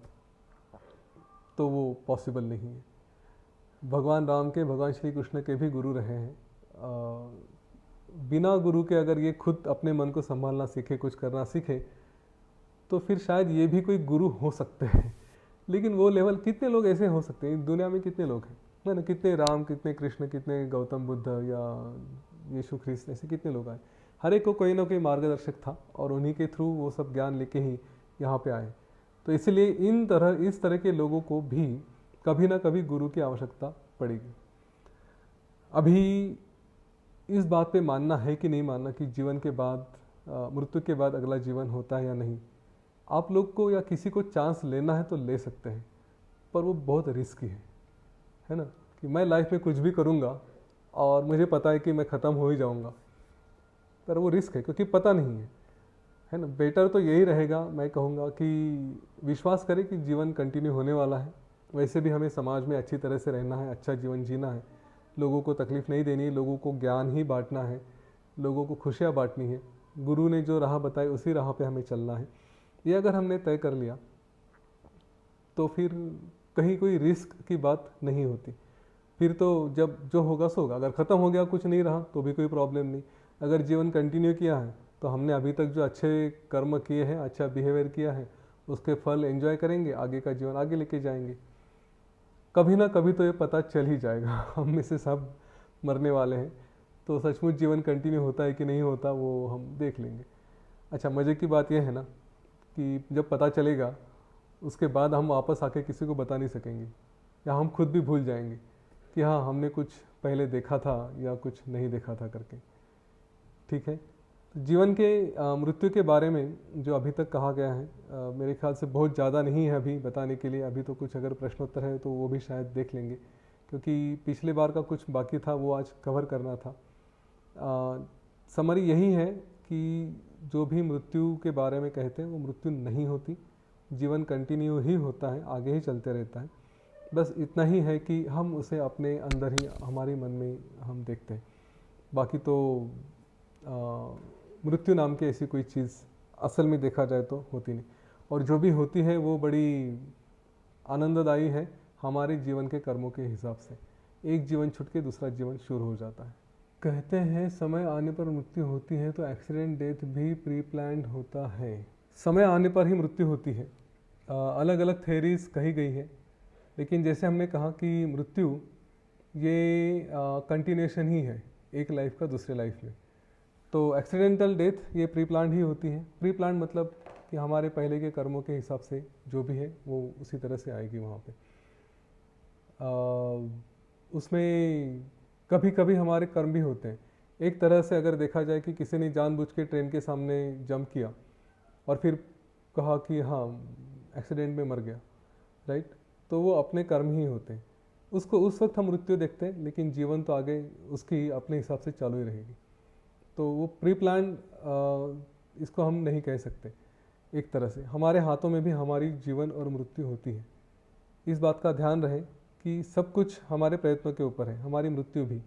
तो वो पॉसिबल नहीं है। भगवान राम के, भगवान श्री कृष्ण के भी गुरु रहे हैं। बिना गुरु के अगर ये खुद अपने मन को संभालना सीखे, कुछ करना सीखे, तो फिर शायद ये भी कोई गुरु हो सकते हैं। लेकिन वो लेवल, कितने लोग ऐसे हो सकते हैं दुनिया में, कितने लोग हैं, है ना, कितने राम, कितने कृष्ण, कितने गौतम बुद्ध या यीशु ख्रिस्त, ऐसे कितने लोग आए। हर एक को कोई ना कोई मार्गदर्शक था और उन्हीं के थ्रू वो सब ज्ञान लेके ही यहाँ पे आए। तो इसलिए इस तरह के लोगों को भी कभी ना कभी गुरु की आवश्यकता पड़ेगी। अभी इस बात पे मानना है कि नहीं मानना कि जीवन के बाद, मृत्यु के बाद अगला जीवन होता है या नहीं, आप लोग को या किसी को चांस लेना है तो ले सकते हैं, पर वो बहुत रिस्की है ना, कि मैं लाइफ में कुछ भी करूँगा और मुझे पता है कि मैं ख़त्म हो ही जाऊँगा, पर वो रिस्क है क्योंकि पता नहीं है ना। बेटर तो यही रहेगा, मैं कहूँगा कि विश्वास करें कि जीवन कंटिन्यू होने वाला है। वैसे भी हमें समाज में अच्छी तरह से रहना है, अच्छा जीवन जीना है, लोगों को तकलीफ़ नहीं देनी है, लोगों को ज्ञान ही बांटना है, लोगों को खुशियाँ बांटनी है, गुरु ने जो राह बताई उसी राह पे हमें चलना है, ये अगर हमने तय कर लिया तो फिर कहीं कोई रिस्क की बात नहीं होती। फिर तो जब जो होगा सो होगा, अगर ख़त्म हो गया कुछ नहीं रहा तो भी कोई प्रॉब्लम नहीं। अगर जीवन कंटिन्यू किया है तो हमने अभी तक जो अच्छे कर्म किए हैं, अच्छा बिहेवियर किया है, उसके फल एंजॉय करेंगे, आगे का जीवन आगे लेके जाएंगे। कभी ना कभी तो ये पता चल ही जाएगा, हम में से सब मरने वाले हैं, तो सचमुच जीवन कंटिन्यू होता है कि नहीं होता वो हम देख लेंगे। अच्छा, मज़े की बात यह है ना कि जब पता चलेगा उसके बाद हम वापस आके किसी को बता नहीं सकेंगे, या हम खुद भी भूल जाएंगे कि हाँ हमने कुछ पहले देखा था या कुछ नहीं देखा था करके। ठीक है, तो जीवन के मृत्यु के बारे में जो अभी तक कहा गया है मेरे ख्याल से बहुत ज़्यादा नहीं है अभी बताने के लिए। अभी तो कुछ अगर प्रश्नोत्तर है तो वो भी शायद देख लेंगे, क्योंकि पिछले बार का कुछ बाकी था वो आज कवर करना था। समरी यही है कि जो भी मृत्यु के बारे में कहते हैं वो मृत्यु नहीं होती, जीवन कंटिन्यू ही होता है, आगे ही चलते रहता है। बस इतना ही है कि हम उसे अपने अंदर ही हमारे मन में हम देखते हैं। बाकी तो मृत्यु नाम की ऐसी कोई चीज़ असल में देखा जाए तो होती नहीं, और जो भी होती है वो बड़ी आनंददायी है हमारे जीवन के कर्मों के हिसाब से। एक जीवन छूट के दूसरा जीवन शुरू हो जाता है। कहते हैं समय आने पर मृत्यु होती है, तो एक्सीडेंट डेथ भी प्री प्लान्ड होता है। समय आने पर ही मृत्यु होती है, अलग अलग थेरीज कही गई है, लेकिन जैसे हमने कहा कि मृत्यु ये कंटिन्यूशन ही है एक लाइफ का दूसरे लाइफ में। तो एक्सीडेंटल डेथ ये प्री प्लान्ड ही होती है। प्री प्लान्ड मतलब कि हमारे पहले के कर्मों के हिसाब से जो भी है वो उसी तरह से आएगी वहाँ पे। उसमें कभी कभी हमारे कर्म भी होते हैं। एक तरह से अगर देखा जाए कि किसी ने जानबूझ के ट्रेन के सामने जंप किया और फिर कहा कि हाँ एक्सीडेंट में मर गया, राइट, तो वो अपने कर्म ही होते हैं। उसको उस वक्त हम मृत्यु देखते हैं, लेकिन जीवन तो आगे उसकी अपने हिसाब से चालू ही रहेगी। तो वो प्री प्लान इसको हम नहीं कह सकते। एक तरह से हमारे हाथों में भी हमारी जीवन और मृत्यु होती है। इस बात का ध्यान रहे कि सब कुछ हमारे प्रयत्नों के ऊपर है, हमारी मृत्यु भी।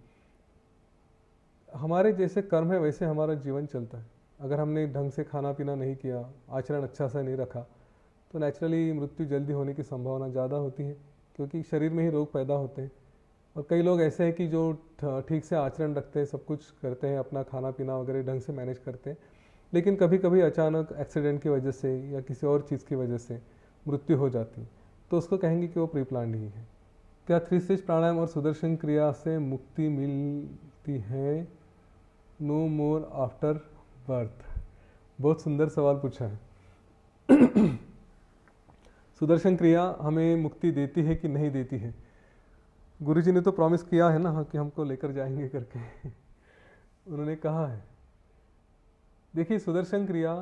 हमारे जैसे कर्म है वैसे हमारा जीवन चलता है। अगर हमने ढंग से खाना पीना नहीं किया, आचरण अच्छा सा नहीं रखा, तो नेचुरली मृत्यु जल्दी होने की संभावना ज़्यादा होती है, क्योंकि शरीर में ही रोग पैदा होते हैं। और कई लोग ऐसे हैं कि जो ठीक से आचरण रखते हैं, सब कुछ करते हैं, अपना खाना पीना वगैरह ढंग से मैनेज करते हैं, लेकिन कभी कभी अचानक एक्सीडेंट की वजह से या किसी और चीज़ की वजह से मृत्यु हो जाती है, तो उसको कहेंगे कि वो प्री प्लान्ड ही है। क्या 3 स्टेज प्राणायाम और सुदर्शन क्रिया से मुक्ति मिलती है? No more after birth. बहुत सुंदर सवाल पूछा है। सुदर्शन क्रिया हमें मुक्ति देती है कि नहीं देती है? गुरुजी ने तो प्रॉमिस किया है ना कि हमको लेकर जाएंगे करके। उन्होंने कहा है। देखिए, सुदर्शन क्रिया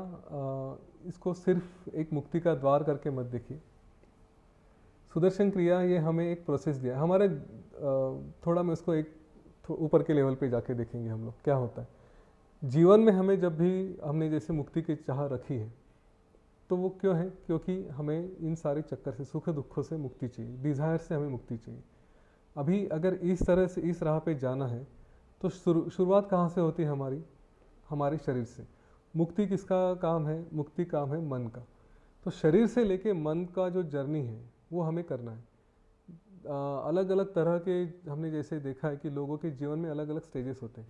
इसको सिर्फ एक मुक्ति का द्वार करके मत देखिए। सुदर्शन क्रिया ये हमें एक प्रोसेस दिया है। हमारे थोड़ा मैं उसको एक ऊपर के लेवल पे जाके देखेंगे हम लोग क्या होता है जीवन में। हमें जब भी हमने जैसे मुक्ति की चाह रखी है, तो वो क्यों है? क्योंकि हमें इन सारे चक्कर से, सुख दुखों से मुक्ति चाहिए, डिज़ायर से हमें मुक्ति चाहिए। अभी अगर इस तरह से इस राह पे जाना है तो शुरुआत कहाँ से होती है? हमारे शरीर से। मुक्ति किसका काम है? मुक्ति काम है मन का। तो शरीर से लेके मन का जो जर्नी है वो हमें करना है। अलग अलग तरह के हमने जैसे देखा है कि लोगों के जीवन में अलग अलग स्टेजेस होते हैं।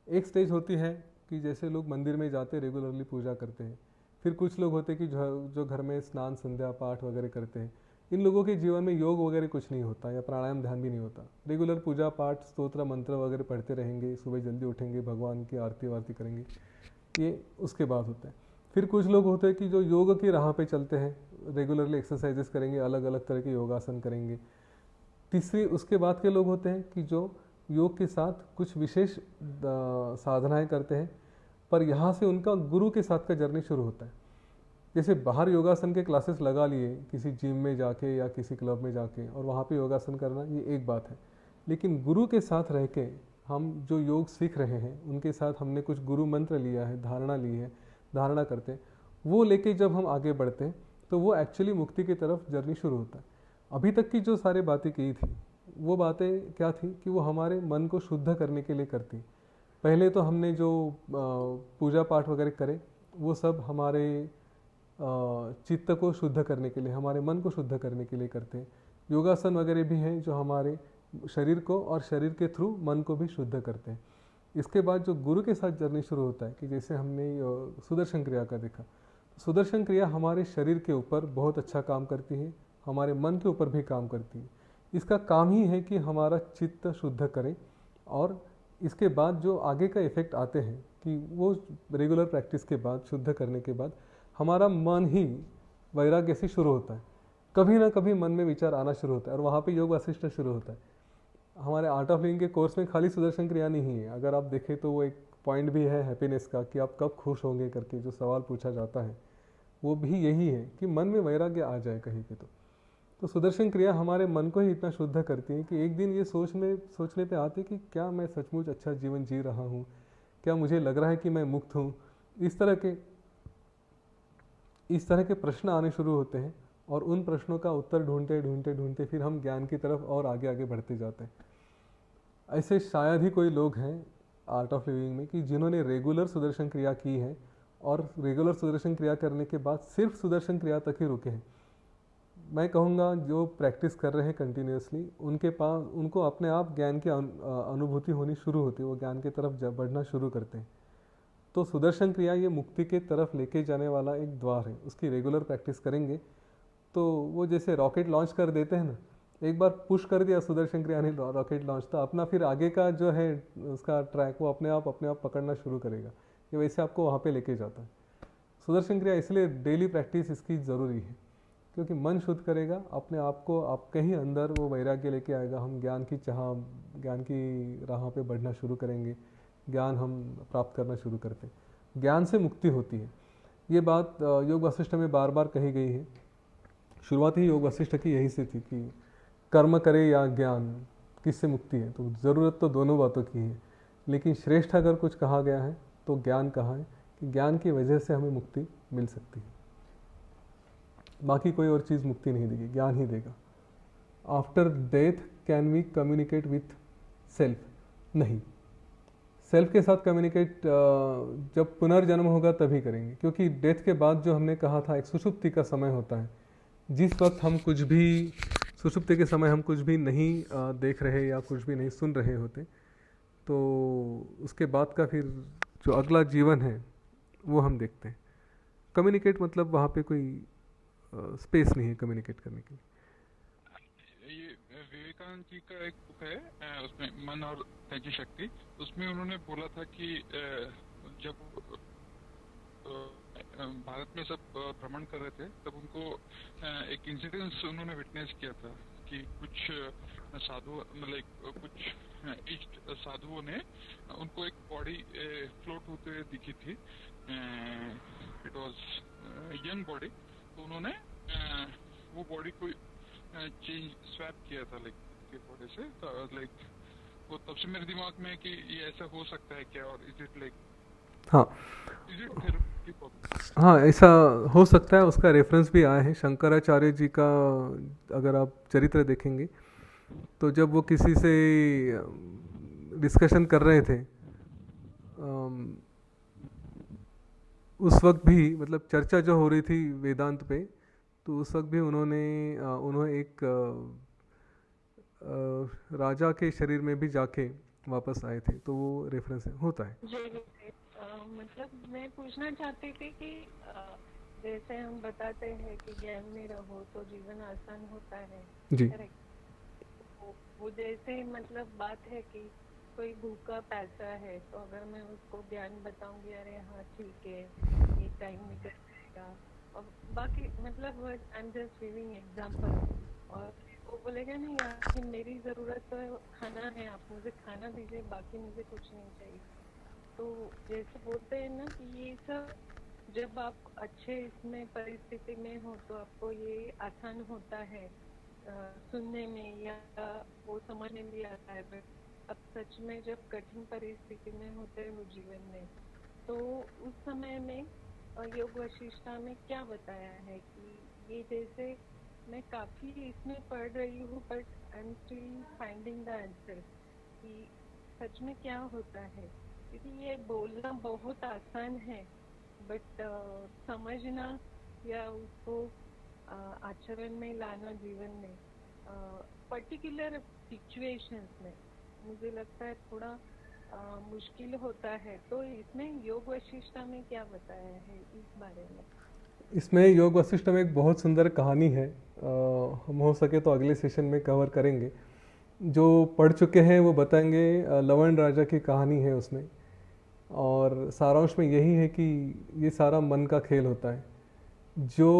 एक स्टेज होती है कि जैसे लोग मंदिर में जाते रेगुलरली पूजा करते हैं। फिर कुछ लोग होते हैं कि जो घर में स्नान संध्या पाठ वगैरह करते हैं। इन लोगों के जीवन में योग वगैरह कुछ नहीं होता या प्राणायाम ध्यान भी नहीं होता। रेगुलर पूजा पाठ स्तोत्र मंत्र वगैरह पढ़ते रहेंगे, सुबह जल्दी उठेंगे, भगवान की आरती वारती करेंगे, ये उसके बाद होता है। फिर कुछ लोग होते हैं कि जो योग की राह पे चलते हैं, रेगुलरली एक्सरसाइजेस करेंगे, अलग अलग तरह के योगासन करेंगे। तीसरी उसके बाद के लोग होते हैं कि जो योग के साथ कुछ विशेष साधनाएं करते हैं, पर यहाँ से उनका गुरु के साथ का जर्नी शुरू होता है। जैसे बाहर योगासन के क्लासेस लगा लिए किसी जिम में जाके या किसी क्लब में जाके और वहाँ पे योगासन करना, ये एक बात है। लेकिन गुरु के साथ रह के हम जो योग सीख रहे हैं, उनके साथ हमने कुछ गुरु मंत्र लिया है, धारणा ली है, धारणा करते हैं, वो लेके जब हम आगे बढ़ते हैं तो वो एक्चुअली मुक्ति की तरफ जर्नी शुरू होता है। अभी तक की जो सारी बातें की थी वो बातें क्या थी कि वो हमारे मन को शुद्ध करने के लिए करती। पहले तो हमने जो पूजा पाठ वगैरह करे वो सब हमारे चित्त को शुद्ध करने के लिए, हमारे मन को शुद्ध करने के लिए करते हैं। योगासन वगैरह भी हैं जो हमारे शरीर को और शरीर के थ्रू मन को भी शुद्ध करते हैं। इसके बाद जो गुरु के साथ जर्नी शुरू होता है कि जैसे हमने सुदर्शन क्रिया का देखा, सुदर्शन क्रिया हमारे शरीर के ऊपर बहुत अच्छा काम करती है, हमारे मन के ऊपर भी काम करती है। इसका काम ही है कि हमारा चित्त शुद्ध करे, और इसके बाद जो आगे का इफेक्ट आते हैं कि वो रेगुलर प्रैक्टिस के बाद, शुद्ध करने के बाद हमारा मन ही वैराग्य से शुरू होता है। कभी ना कभी मन में विचार आना शुरू होता है और वहाँ पे योग वासिष्ठ शुरू होता है। हमारे आर्ट ऑफ लिविंग के कोर्स में खाली सुदर्शन क्रिया नहीं है, अगर आप देखें तो वो एक पॉइंट भी है हैप्पीनेस का कि आप कब खुश होंगे करके जो सवाल पूछा जाता है, वो भी यही है कि मन में वैराग्य आ जाए कहीं पे। तो सुदर्शन क्रिया हमारे मन को ही इतना शुद्ध करती है कि एक दिन ये सोचने पे आते कि क्या मैं सचमुच अच्छा जीवन जी रहा हूँ, क्या मुझे लग रहा है कि मैं मुक्त हूँ। इस तरह के प्रश्न आने शुरू होते हैं, और उन प्रश्नों का उत्तर ढूंढते ढूंढते ढूंढते फिर हम ज्ञान की तरफ और आगे आगे बढ़ते जाते हैं। ऐसे शायद ही कोई लोग हैं आर्ट ऑफ लिविंग में कि जिन्होंने रेगुलर सुदर्शन क्रिया की है और रेगुलर सुदर्शन क्रिया करने के बाद सिर्फ सुदर्शन क्रिया तक ही रुके हैं। मैं कहूँगा जो प्रैक्टिस कर रहे हैं कंटिन्यूसली, उनके पास उनको अपने आप ज्ञान की अनुभूति होनी शुरू होती है, वो ज्ञान की तरफ बढ़ना शुरू करते हैं। तो सुदर्शन क्रिया ये मुक्ति के तरफ लेके जाने वाला एक द्वार है। उसकी रेगुलर प्रैक्टिस करेंगे तो वो जैसे रॉकेट लॉन्च कर देते हैं ना, एक बार पुश कर दिया सुदर्शन क्रिया ने रॉकेट लॉन्च, तो अपना फिर आगे का जो है उसका ट्रैक वो अपने आप पकड़ना शुरू करेगा। ये वैसे आपको वहाँ पे लेके जाता है। सुदर्शन क्रिया इसलिए डेली प्रैक्टिस इसकी ज़रूरी है, क्योंकि मन शुद्ध करेगा अपने आप को, आप कहीं अंदर वो वैराग्य लेके आएगा। हम ज्ञान की ज्ञान की राह पे बढ़ना शुरू करेंगे, ज्ञान हम प्राप्त करना शुरू करते हैं। ज्ञान से मुक्ति होती है। ये बात योग वासिष्ठ में बार बार कही गई है। शुरुआत ही योग वासिष्ठ की यही से थी कि कर्म करे या ज्ञान, किससे मुक्ति है। तो ज़रूरत तो दोनों बातों की है, लेकिन श्रेष्ठ अगर कुछ कहा गया है तो ज्ञान कहा है कि ज्ञान की वजह से हमें मुक्ति मिल सकती है। बाकी कोई और चीज़ मुक्ति नहीं देगी, ज्ञान ही देगा। After death can we communicate with self? नहीं, सेल्फ के साथ कम्युनिकेट जब पुनर्जन्म होगा तभी करेंगे, क्योंकि डेथ के बाद जो हमने कहा था एक सुषुप्ति का समय होता है, जिस वक्त हम कुछ भी, सुषुप्ति के समय हम कुछ भी नहीं देख रहे या कुछ भी नहीं सुन रहे होते, तो उसके बाद का फिर जो अगला जीवन है वो हम देखते हैं। कम्युनिकेट मतलब वहाँ पे कोई स्पेस नहीं है कम्युनिकेट करने के लिए। ये विवेकानंद जी का एक बुक है, उसमें मन और त्यागी शक्ति, उसमें उन्होंने बोला था कि जब भारत में सब भ्रमण कर रहे थे तब उनको एक इंसिडेंस उन्होंने विटनेस किया था कि कुछ साधु, मतलब कुछ ईस्ट साधुओं ने उनको एक बॉडी फ्लोट होते हुए दिखी थी। इट वाज यंग बॉडी, तो उन्होंने वो बॉडी को चेंज स्वैप किया था के बॉडी से। तो वो तब से मेरे दिमाग में कि ये ऐसा हो सकता है क्या, और इज इट हाँ, ऐसा हो सकता है। उसका रेफरेंस भी आया है शंकराचार्य जी का। अगर आप चरित्र देखेंगे तो जब वो किसी से डिस्कशन कर रहे थे, उस वक्त भी मतलब चर्चा जो हो रही थी वेदांत पे, तो उस वक्त भी उन्होंने एक राजा के शरीर में भी जाके वापस आए थे, तो वो रेफरेंस होता है। मतलब मैं पूछना चाहती थी कि जैसे हम बताते हैं कि ज्ञान में रहो तो जीवन आसान होता है जी। वो जैसे मतलब बात है कि कोई भूखा पैसा है, तो अगर मैं उसको ज्ञान बताऊंगी, अरे हाँ ठीक है ये टाइम निकल जाएगा, और बाकी मतलब I am just giving example, और वो बोलेगा नहीं यार कि मेरी ज़रूरत तो खाना है, आप मुझे खाना दीजिए, बाकी मुझे कुछ नहीं चाहिए। तो जैसे बोलते हैं ना कि ये सब जब आप अच्छे इसमें परिस्थिति में हो तो आपको ये आसान होता है सुनने में या वो समझने भी आता है, बट अब सच में जब कठिन परिस्थिति में होते हो जीवन में, तो उस समय में योग वशिष्ठा में क्या बताया है कि ये जैसे मैं काफ़ी इसमें पढ़ रही हूँ but I am still finding the answer कि सच में क्या होता है। क्योंकि ये बोलना बहुत आसान है, बट समझना या उसको आचरण में लाना जीवन में पर्टिकुलर सिचुएशंस में मुझे लगता है थोड़ा मुश्किल होता है। तो इसमें योग वशिष्ठा में क्या बताया है इस बारे में? इसमें योग वशिष्ठ में एक बहुत सुंदर कहानी है, हम हो सके तो अगले सेशन में कवर करेंगे। जो पढ़ चुके हैं वो बताएंगे, लवण राजा की कहानी है उसमें। और सारांश में यही है कि ये सारा मन का खेल होता है। जो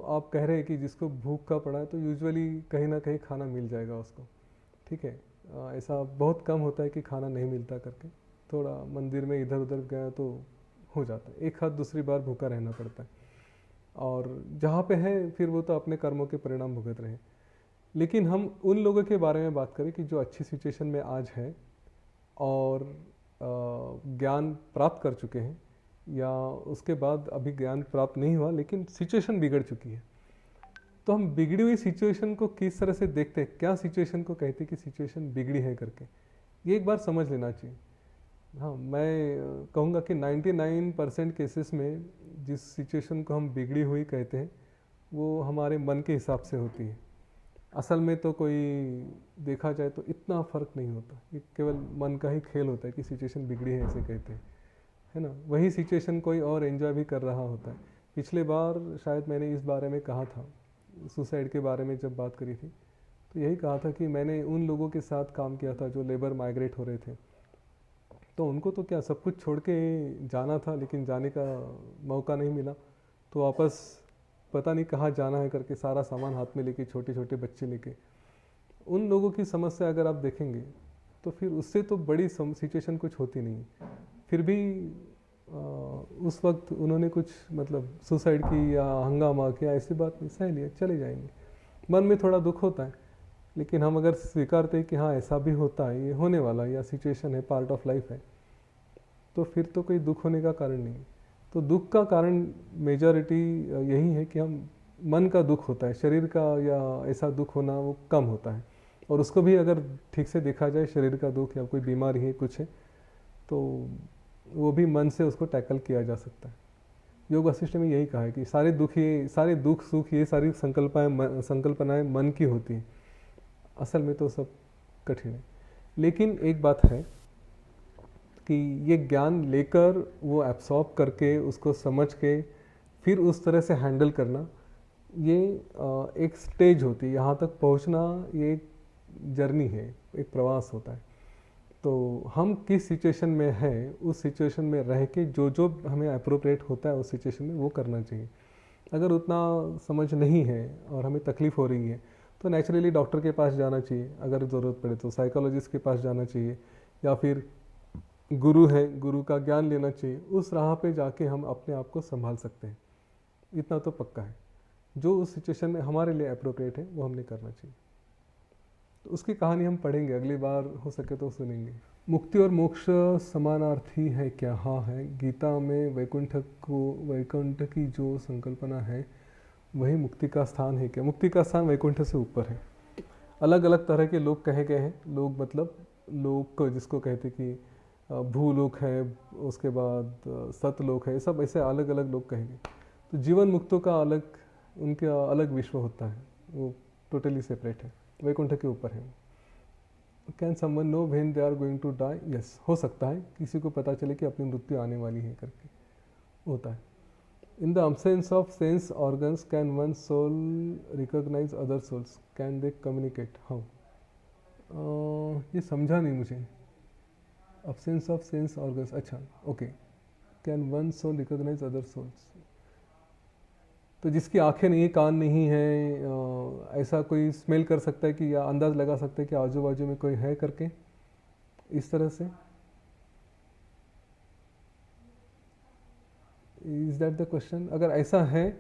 आप कह रहे हैं कि जिसको भूख का पड़ा है तो यूजुअली कहीं ना कहीं खाना मिल जाएगा उसको, ठीक है। ऐसा बहुत कम होता है कि खाना नहीं मिलता करके, थोड़ा मंदिर में इधर उधर गया तो हो जाता है, एक हाथ दूसरी बार भूखा रहना पड़ता है। और जहाँ पे है फिर वो तो अपने कर्मों के परिणाम भुगत रहे हैं। लेकिन हम उन लोगों के बारे में बात करें कि जो अच्छी सिचुएशन में आज है और ज्ञान प्राप्त कर चुके हैं, या उसके बाद अभी ज्ञान प्राप्त नहीं हुआ लेकिन सिचुएशन बिगड़ चुकी है। तो हम बिगड़ी हुई सिचुएशन को किस तरह से देखते हैं, क्या सिचुएशन को कहते हैं कि सिचुएशन बिगड़ी है करके, ये एक बार समझ लेना चाहिए। हाँ, मैं कहूँगा कि 99% केसेस में जिस सिचुएशन को हम बिगड़ी हुई कहते हैं वो हमारे मन के हिसाब से होती है। असल में तो कोई देखा जाए तो इतना फ़र्क नहीं होता, ये केवल मन का ही खेल होता है कि सिचुएशन बिगड़ी है ऐसे कहते हैं, है ना। वही सिचुएशन कोई और एंजॉय भी कर रहा होता है। पिछले बार शायद मैंने इस बारे में कहा था, सुसाइड के बारे में जब बात करी थी, तो यही कहा था कि मैंने उन लोगों के साथ काम किया था जो लेबर माइग्रेट हो रहे थे। तो उनको तो क्या सब कुछ छोड़ के जाना था, लेकिन जाने का मौका नहीं मिला, तो वापस पता नहीं कहाँ जाना है करके सारा सामान हाथ में लेके, छोटे छोटे बच्चे लेके। उन लोगों की समस्या अगर आप देखेंगे तो फिर उससे तो बड़ी सिचुएशन कुछ होती नहीं। फिर भी उस वक्त उन्होंने कुछ मतलब सुसाइड की या हंगामा किया, ऐसी बात नहीं, सह लिया, चले जाएंगे। मन में थोड़ा दुख होता है, लेकिन हम अगर स्वीकारते हैं कि हाँ ऐसा भी होता है, ये होने वाला या सिचुएशन है, पार्ट ऑफ लाइफ है, तो फिर तो कोई दुख होने का कारण नहीं। तो दुख का कारण मेजॉरिटी यही है कि हम मन का दुख होता है, शरीर का या ऐसा दुख होना वो कम होता है। और उसको भी अगर ठीक से देखा जाए, शरीर का दुख या कोई बीमारी है, कुछ है, तो वो भी मन से उसको टैकल किया जा सकता है। योग वशिष्ठ में यही कहा है कि सारे दुख सुख ये सारी संकल्पनाएं मन की होती हैं, असल में तो सब कठिन है। लेकिन एक बात है कि ये ज्ञान लेकर वो एब्सॉर्ब करके उसको समझ के फिर उस तरह से हैंडल करना, ये एक स्टेज होती है। यहाँ तक पहुँचना ये एक जर्नी है, एक प्रवास होता है। तो हम किस सिचुएशन में हैं, उस सिचुएशन में रह के जो जो हमें अप्रोप्रिएट होता है उस सिचुएशन में वो करना चाहिए। अगर उतना समझ नहीं है और हमें तकलीफ़ हो रही है तो नेचुरली डॉक्टर के पास जाना चाहिए, अगर ज़रूरत पड़े तो साइकोलॉजिस्ट के पास जाना चाहिए, या फिर गुरु है, गुरु का ज्ञान लेना चाहिए। उस राह पे जाके हम अपने आप को संभाल सकते हैं, इतना तो पक्का है। जो उस सिचुएशन में हमारे लिए अप्रोप्रिएट है वो हमने करना चाहिए। तो उसकी कहानी हम पढ़ेंगे, अगली बार हो सके तो सुनेंगे। मुक्ति और मोक्ष समानार्थी है क्या? हाँ है। गीता में वैकुंठ की जो संकल्पना है वही मुक्ति का स्थान है क्या? मुक्ति का स्थान वैकुंठ से ऊपर है। अलग अलग तरह के लोग कहे गए हैं। लोग मतलब लोग को जिसको कहते कि भूलोक है, उसके बाद सतलोक है, सब ऐसे अलग अलग लोग कहेंगे। तो जीवन मुक्तों का अलग, उनका अलग विश्व होता है, वो टोटली सेपरेट है, वैकुंठ के ऊपर है। Can someone know when they are going to die? Yes, हो सकता है किसी को पता चले कि अपनी मृत्यु आने वाली है करके, होता है। In the absence of sense organs can one soul recognize other souls? Can they communicate? How? ये समझा नहीं मुझे। absence ऑफ सेंस ऑर्गन्स, अच्छा okay. Can one soul recognize other souls? तो जिसकी आंखें नहीं, कान नहीं है, ऐसा कोई स्मेल कर सकता है कि, या अंदाज लगा सकता है कि आजू बाजू में कोई है करके, इस तरह से। Is that the question? अगर ऐसा है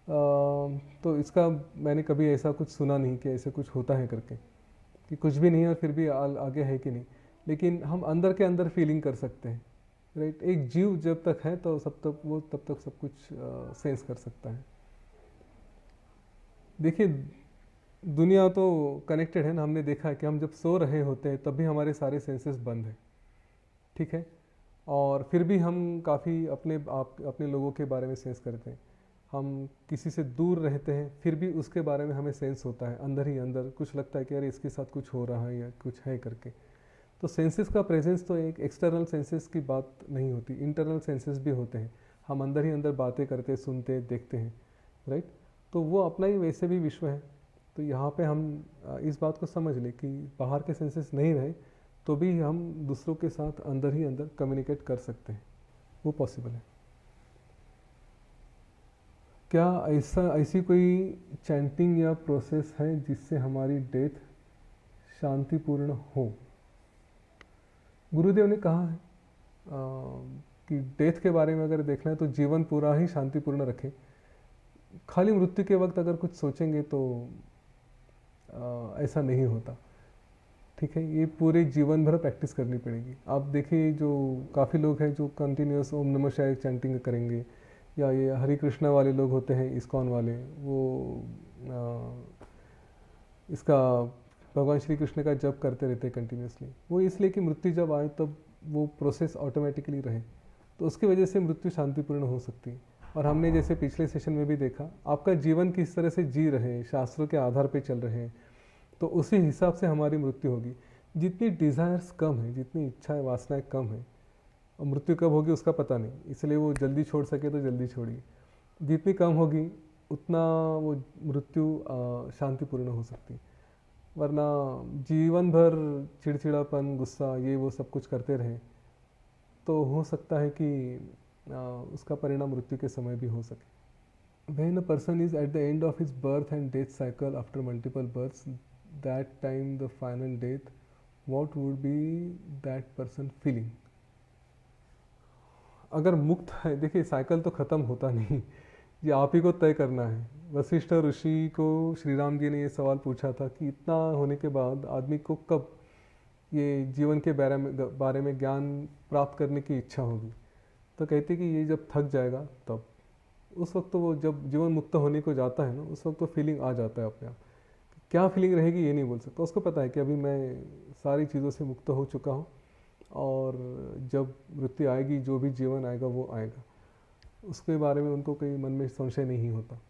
तो इसका मैंने कभी ऐसा कुछ सुना नहीं कि ऐसे कुछ होता है करके, कि कुछ भी नहीं है और फिर भी आगे है कि नहीं। लेकिन हम अंदर के अंदर फीलिंग कर सकते हैं, राइट। एक जीव जब तक है तो तब तक सब कुछ सेंस कर सकता है। देखिए, दुनिया तो कनेक्टेड है ना। हमने देखा है कि हम जब सो रहे होते हैं तब भी हमारे सारे सेंसेस बंद हैं, ठीक है। और फिर भी हम काफ़ी अपने लोगों के बारे में सेंस करते हैं। हम किसी से दूर रहते हैं फिर भी उसके बारे में हमें सेंस होता है, अंदर ही अंदर कुछ लगता है कि अरे इसके साथ कुछ हो रहा है या कुछ है करके। तो सेंसेस का प्रेजेंस तो एक एक्सटर्नल सेंसेस की बात नहीं होती, इंटरनल सेंसेस भी होते हैं। हम अंदर ही अंदर बातें करते, सुनते, देखते हैं, राइट। तो वो अपना ही वैसे भी विश्व है। तो यहाँ पे हम इस बात को समझ लें कि बाहर के सेंसेस नहीं रहे तो भी हम दूसरों के साथ अंदर ही अंदर कम्युनिकेट कर सकते हैं, वो पॉसिबल है। क्या ऐसी कोई चैंटिंग या प्रोसेस है जिससे हमारी डेथ शांतिपूर्ण हो? गुरुदेव ने कहा है कि डेथ के बारे में अगर देखना है तो जीवन पूरा ही शांतिपूर्ण रखें। खाली मृत्यु के वक्त अगर कुछ सोचेंगे तो ऐसा नहीं होता, ठीक है। ये पूरे जीवन भर प्रैक्टिस करनी पड़ेगी। आप देखिए जो काफ़ी लोग हैं जो कंटिन्यूस ओम नमः शिवाय चैंटिंग करेंगे, या ये हरे कृष्णा वाले लोग होते हैं, इस्कॉन वाले, वो इसका भगवान श्री कृष्ण का जप करते रहते हैं कंटिन्यूसली। वो इसलिए कि मृत्यु जब आए तब वो प्रोसेस ऑटोमेटिकली रहे, तो उसकी वजह से मृत्यु शांतिपूर्ण हो सकती है। और हमने जैसे पिछले सेशन में भी देखा, आपका जीवन किस तरह से जी रहे हैं, शास्त्रों के आधार पे चल रहे हैं, तो उसी हिसाब से हमारी मृत्यु होगी। जितनी डिज़ायर्स कम है, जितनी इच्छाएं वासनाएं कम है, और मृत्यु कब होगी उसका पता नहीं, इसलिए वो जल्दी छोड़ सके तो जल्दी छोड़िए। जितनी कम होगी उतना वो मृत्यु शांतिपूर्ण हो सकती है। वरना जीवन भर चिड़चिड़ापन, गुस्सा, ये वो सब कुछ करते रहे तो हो सकता है कि उसका परिणाम मृत्यु के समय भी हो सके। When a person is at the end of his birth and death cycle after multiple births, that time the final death, what would be that person feeling? अगर मुक्त है, देखिए साइकिल तो ख़त्म होता नहीं, ये आप ही को तय करना है। वशिष्ठ ऋषि को श्री राम जी ने ये सवाल पूछा था कि इतना होने के बाद आदमी को कब ये जीवन के बारे में ज्ञान प्राप्त करने की इच्छा होगी, तो कहते कि ये जब थक जाएगा तब। उस वक्त तो वो जब जीवन मुक्त होने को जाता है ना, उस वक्त तो फीलिंग आ जाता है अपने आप। क्या फीलिंग रहेगी ये नहीं बोल सकता, उसको पता है कि अभी मैं सारी चीज़ों से मुक्त हो चुका हूँ और जब मृत्यु आएगी, जो भी जीवन आएगा वो आएगा, उसके बारे में उनको कोई मन में संशय नहीं होता।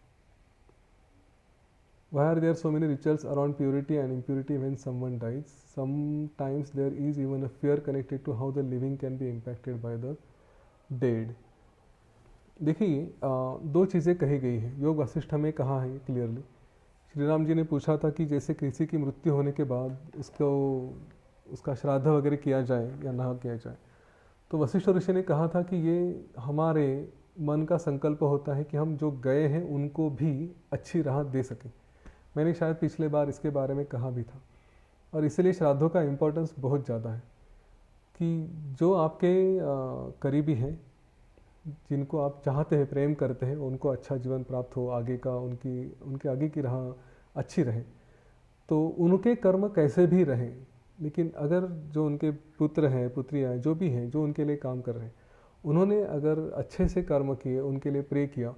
Why are there so many rituals around purity and impurity when someone dies? Sometimes there is even a fear connected to how the living can be impacted by the dead. देखिए दो चीज़ें कही गई है, योग वशिष्ठ में कहा है क्लियरली। श्री राम जी ने पूछा था कि जैसे किसी की मृत्यु होने के बाद उसका श्राद्ध वगैरह किया जाए या ना किया जाए, तो वशिष्ठ ऋषि ने कहा था कि ये हमारे मन का संकल्प होता है कि हम जो गए हैं उनको भी अच्छी राहत दे सकें। मैंने शायद पिछले बार इसके बारे में कहा भी था। और इसलिए श्राद्धों का इम्पोर्टेंस बहुत ज़्यादा है कि जो आपके करीबी हैं, जिनको आप चाहते हैं, प्रेम करते हैं, उनको अच्छा जीवन प्राप्त हो, आगे का उनके आगे की राह अच्छी रहे, तो उनके कर्म कैसे भी रहें, लेकिन अगर जो उनके पुत्र हैं, पुत्रियाँ जो भी हैं, जो उनके लिए काम कर रहे हैं, उन्होंने अगर अच्छे से कर्म किए, उनके लिए प्रे किया,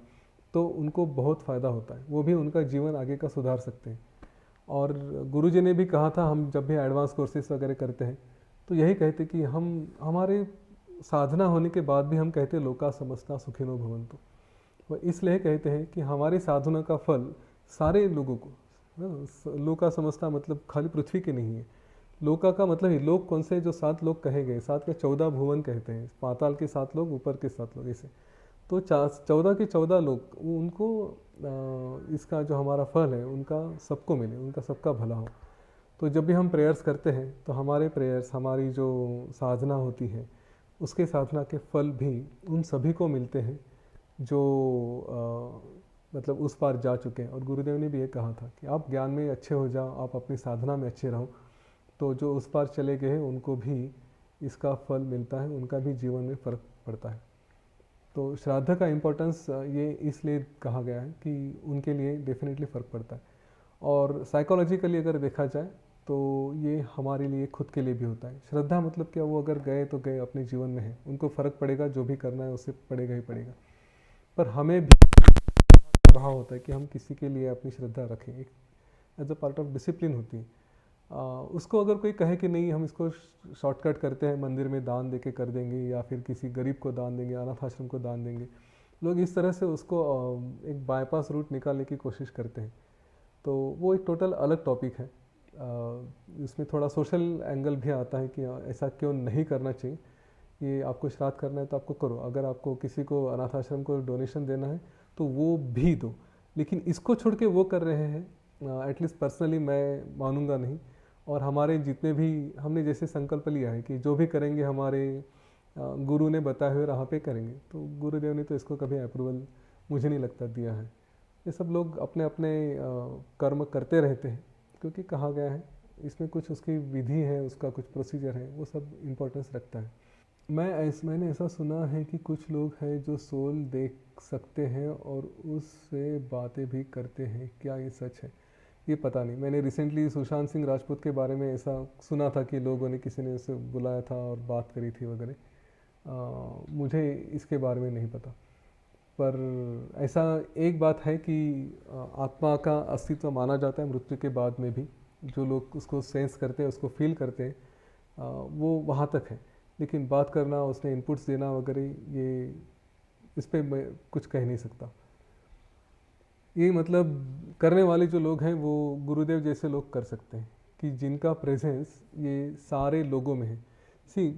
तो उनको बहुत फ़ायदा होता है। वो भी उनका जीवन आगे का सुधार सकते हैं। और गुरुजी ने भी कहा था, हम जब भी एडवांस कोर्सेज वगैरह करते हैं तो यही कहते कि हमारे साधना होने के बाद भी हम कहते लोका समस्ता सुखिनो भवन्तु। वो इसलिए कहते हैं कि हमारी साधना का फल सारे लोगों को, लोका समस्ता मतलब खाली पृथ्वी के नहीं है। लोका का मतलब ही लोक कौन से, जो 7 लोग कहे गए, 7 के 14 भुवन कहते हैं, पाताल के 7 लोग, ऊपर के 7 लोग, ऐसे तो 14 के 14 लोग, उनको इसका जो हमारा फल है उनका सबको मिले, उनका सबका भला हो। तो जब भी हम प्रेयर्स करते हैं तो हमारे प्रेयर्स, हमारी जो साधना होती है, उसके साधना के फल भी उन सभी को मिलते हैं जो मतलब उस पार जा चुके हैं। और गुरुदेव ने भी ये कहा था कि आप ज्ञान में अच्छे हो जाओ, आप अपनी साधना में अच्छे रहो, तो जो उस पार चले गए हैं उनको भी इसका फल मिलता है, उनका भी जीवन में फ़र्क पड़ता है। तो श्राद्ध का इम्पोर्टेंस ये इसलिए कहा गया है कि उनके लिए डेफिनेटली फ़र्क पड़ता है। और साइकोलॉजिकली अगर देखा जाए तो ये हमारे लिए खुद के लिए भी होता है। श्रद्धा मतलब क्या, वो अगर गए तो गए, अपने जीवन में है, उनको फ़र्क पड़ेगा, जो भी करना है उससे पड़ेगा ही पड़ेगा। पर हमें भी भाव होता है कि हम किसी के लिए अपनी श्रद्धा रखें, एक as a part of discipline होती है। उसको अगर कोई कहे कि नहीं हम इसको शॉर्टकट करते हैं, मंदिर में दान दे के कर देंगे या फिर किसी गरीब को दान देंगे, अनाथ आश्रम को दान देंगे, लोग इस तरह से उसको एक बाईपास रूट निकालने की कोशिश करते हैं। तो वो एक टोटल अलग टॉपिक है। इसमें थोड़ा सोशल एंगल भी आता है कि ऐसा क्यों नहीं करना चाहिए। ये आपको श्राद्ध करना है तो आपको करो, अगर आपको किसी को अनाथ आश्रम को डोनेशन देना है तो वो भी दो, लेकिन इसको छोड़ के वो कर रहे हैं, एटलीस्ट पर्सनली मैं मानूंगा नहीं। और हमारे जितने भी हमने जैसे संकल्प लिया है कि जो भी करेंगे हमारे गुरु ने बताए हुए राह पे करेंगे, तो गुरुदेव ने तो इसको कभी अप्रूवल मुझे नहीं लगता दिया है। ये सब लोग अपने अपने कर्म करते रहते हैं, क्योंकि कहा गया है इसमें कुछ उसकी विधि है, उसका कुछ प्रोसीजर है, वो सब इम्पोर्टेंस रखता है। मैंने ऐसा सुना है कि कुछ लोग हैं जो सोल देख सकते हैं और उससे बातें भी करते हैं, क्या ये सच है? ये पता नहीं। मैंने रिसेंटली सुशांत सिंह राजपूत के बारे में ऐसा सुना था कि लोगों ने, किसी ने उसे बुलाया था और बात करी थी वगैरह। मुझे इसके बारे में नहीं पता, पर ऐसा एक बात है कि आत्मा का अस्तित्व माना जाता है मृत्यु के बाद में भी। जो लोग उसको सेंस करते हैं, उसको फील करते हैं, वो वहाँ तक है। लेकिन बात करना, उसने इनपुट्स देना वगैरह, ये इस पर मैं कुछ कह नहीं सकता। ये मतलब करने वाले जो लोग हैं वो गुरुदेव जैसे लोग कर सकते हैं, कि जिनका प्रेजेंस ये सारे लोगों में है। सी,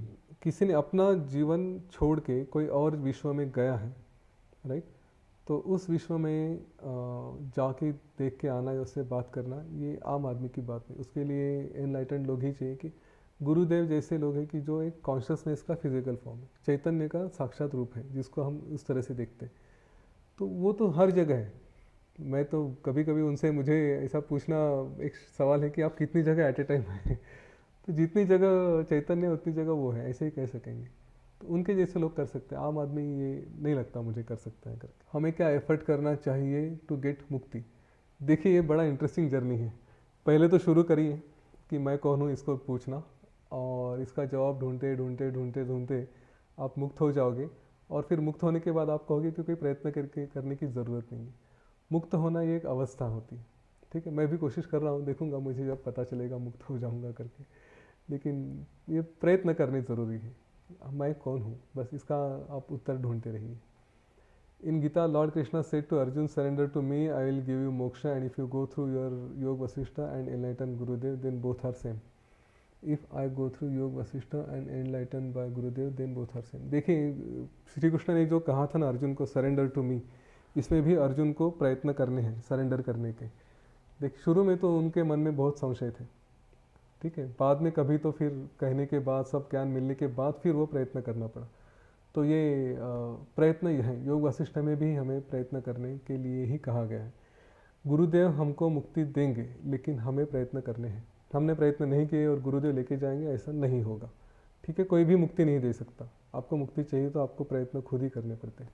किसी ने अपना जीवन छोड़ के कोई और विश्व में गया है, राइट? तो उस विश्व में जाके देख के आना या उससे बात करना, ये आम आदमी की बात नहीं। उसके लिए एनलाइटेंड लोग ही चाहिए, कि गुरुदेव जैसे लोग हैं कि जो एक कॉन्शियसनेस का फिजिकल फॉर्म है, चैतन्य का साक्षात रूप है, जिसको हम उस तरह से देखते हैं। तो वो तो हर जगह है। मैं तो कभी कभी उनसे, मुझे ऐसा पूछना एक सवाल है कि आप कितनी जगह एट ए टाइम हैं? तो जितनी जगह चैतन्य उतनी जगह वो है, ऐसे ही कह सकेंगे। तो उनके जैसे लोग कर सकते हैं, आम आदमी ये नहीं लगता मुझे कर सकता है करके। हमें क्या एफर्ट करना चाहिए टू गेट मुक्ति? देखिए, ये बड़ा इंटरेस्टिंग जर्नी है। पहले तो शुरू करिए कि मैं कौन हूँ, इसको पूछना, और इसका जवाब ढूंढते ढूंढते ढूंढते ढूंढते आप मुक्त हो जाओगे। और फिर मुक्त होने के बाद आप कहोगे कि कोई प्रयत्न करके करने की ज़रूरत नहीं है। मुक्त होना ये एक अवस्था होती है, ठीक है? मैं भी कोशिश कर रहा हूँ, देखूंगा मुझे जब पता चलेगा मुक्त हो जाऊंगा करके। लेकिन ये प्रयत्न करने ज़रूरी है। मैं कौन हूँ, बस इसका आप उत्तर ढूंढते रहिए। In Gita, Lord Krishna said to Arjun, surrender to me, I will give you moksha, and if you go through your Yoga Vashishtha and enlighten Gurudev, then both are same. If I go through Yoga Vashishtha and enlighten by Gurudev, then both are same. देखिए, श्री कृष्ण ने जो कहा था ना अर्जुन को, surrender to मी, इसमें भी अर्जुन को प्रयत्न करने हैं सरेंडर करने के। देख, शुरू में तो उनके मन में बहुत संशय थे, ठीक है? बाद में कभी तो फिर कहने के बाद, सब ज्ञान मिलने के बाद फिर वो प्रयत्न करना पड़ा। तो ये प्रयत्न ही है। योग वशिष्ठ में भी हमें प्रयत्न करने के लिए ही कहा गया है। गुरुदेव हमको मुक्ति देंगे, लेकिन हमें प्रयत्न करने हैं। हमने प्रयत्न नहीं किए और गुरुदेव लेके जाएंगे, ऐसा नहीं होगा, ठीक है? कोई भी मुक्ति नहीं दे सकता। आपको मुक्ति चाहिए तो आपको प्रयत्न खुद ही करने पड़ते हैं।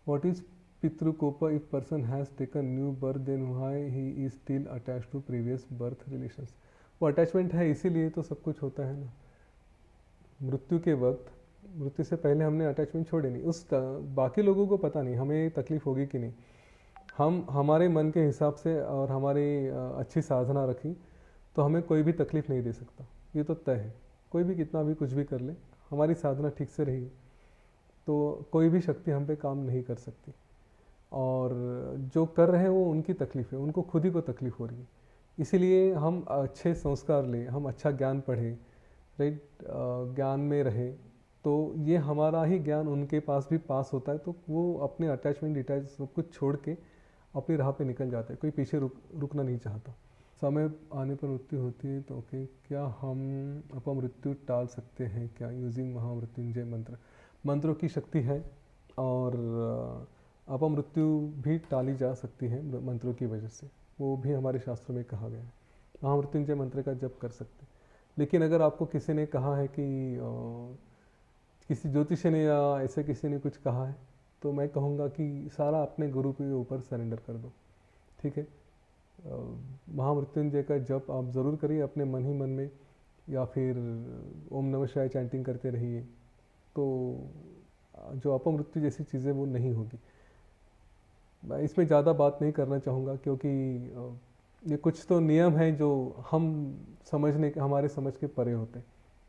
What is pitrukopa? If person has taken new birth, then why he is still attached to previous birth relations? वो अटैचमेंट है, इसीलिए तो सब कुछ होता है ना। मृत्यु के वक्त, मृत्यु से पहले हमने अटैचमेंट छोड़े नहीं। बाकी लोगों को पता नहीं हमें तकलीफ होगी कि नहीं। हम हमारे मन के हिसाब से और हमारी अच्छी साधना रखी तो हमें कोई भी तकलीफ नहीं दे सकता, ये तो तय है। कोई भी कितना भी कुछ भी कर ले, हमारी साधना ठीक से रही तो कोई भी शक्ति हम पे काम नहीं कर सकती। और जो कर रहे हैं वो उनकी तकलीफ है, उनको खुद ही को तकलीफ हो रही है। इसीलिए हम अच्छे संस्कार लें, हम अच्छा ज्ञान पढ़ें, राइट? ज्ञान में रहे तो ये हमारा ही ज्ञान उनके पास भी पास होता है, तो वो अपने अटैचमेंट डिटैच सब कुछ छोड़ के अपनी राह पे निकल जाते हैं। कोई पीछे रुकना नहीं चाहता। समय आने पर मृत्यु होती है तो ओके, क्या हम अपमृत्यु टाल सकते हैं क्या यूजिंग महामृत्युंजय मंत्र? मंत्रों की शक्ति है और अपमृत्यु भी टाली जा सकती है मंत्रों की वजह से। वो भी हमारे शास्त्रों में कहा गया है। महामृत्युंजय मंत्र का जप कर सकते हैं। लेकिन अगर आपको किसी ने कहा है कि किसी ज्योतिषी ने या ऐसे किसी ने कुछ कहा है, तो मैं कहूँगा कि सारा अपने गुरु के ऊपर सरेंडर कर दो, ठीक है? महामृत्युंजय का जप आप ज़रूर करिए अपने मन ही मन में, या फिर ओम नमः शिवाय चैंटिंग करते रहिए, तो जो अपमृत्यु जैसी चीज़ें वो नहीं होगी। मैं इसमें ज़्यादा बात नहीं करना चाहूँगा, क्योंकि ये कुछ तो नियम हैं जो हम हमारे समझ के परे होते हैं,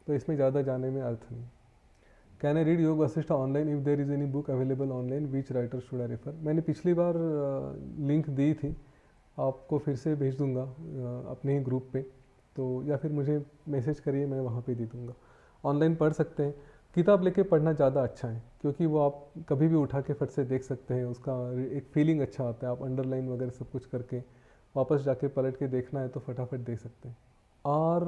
तो इसमें ज़्यादा जाने में अर्थ नहीं। कैन आई रीड योग Vashishtha online if there is any book available online, which writer should I refer? मैंने पिछली बार लिंक दी थी, आपको फिर से भेज दूंगा अपने ही ग्रुप पे, तो या फिर मुझे मैसेज करिए, मैं वहाँ पे दे दूंगा। ऑनलाइन पढ़ सकते हैं, किताब लेके पढ़ना ज़्यादा अच्छा है, क्योंकि वो आप कभी भी उठा के फट से देख सकते हैं, उसका एक फीलिंग अच्छा आता है। आप अंडरलाइन वगैरह सब कुछ करके वापस जाके पलट के देखना है तो फटाफट देख सकते हैं। Are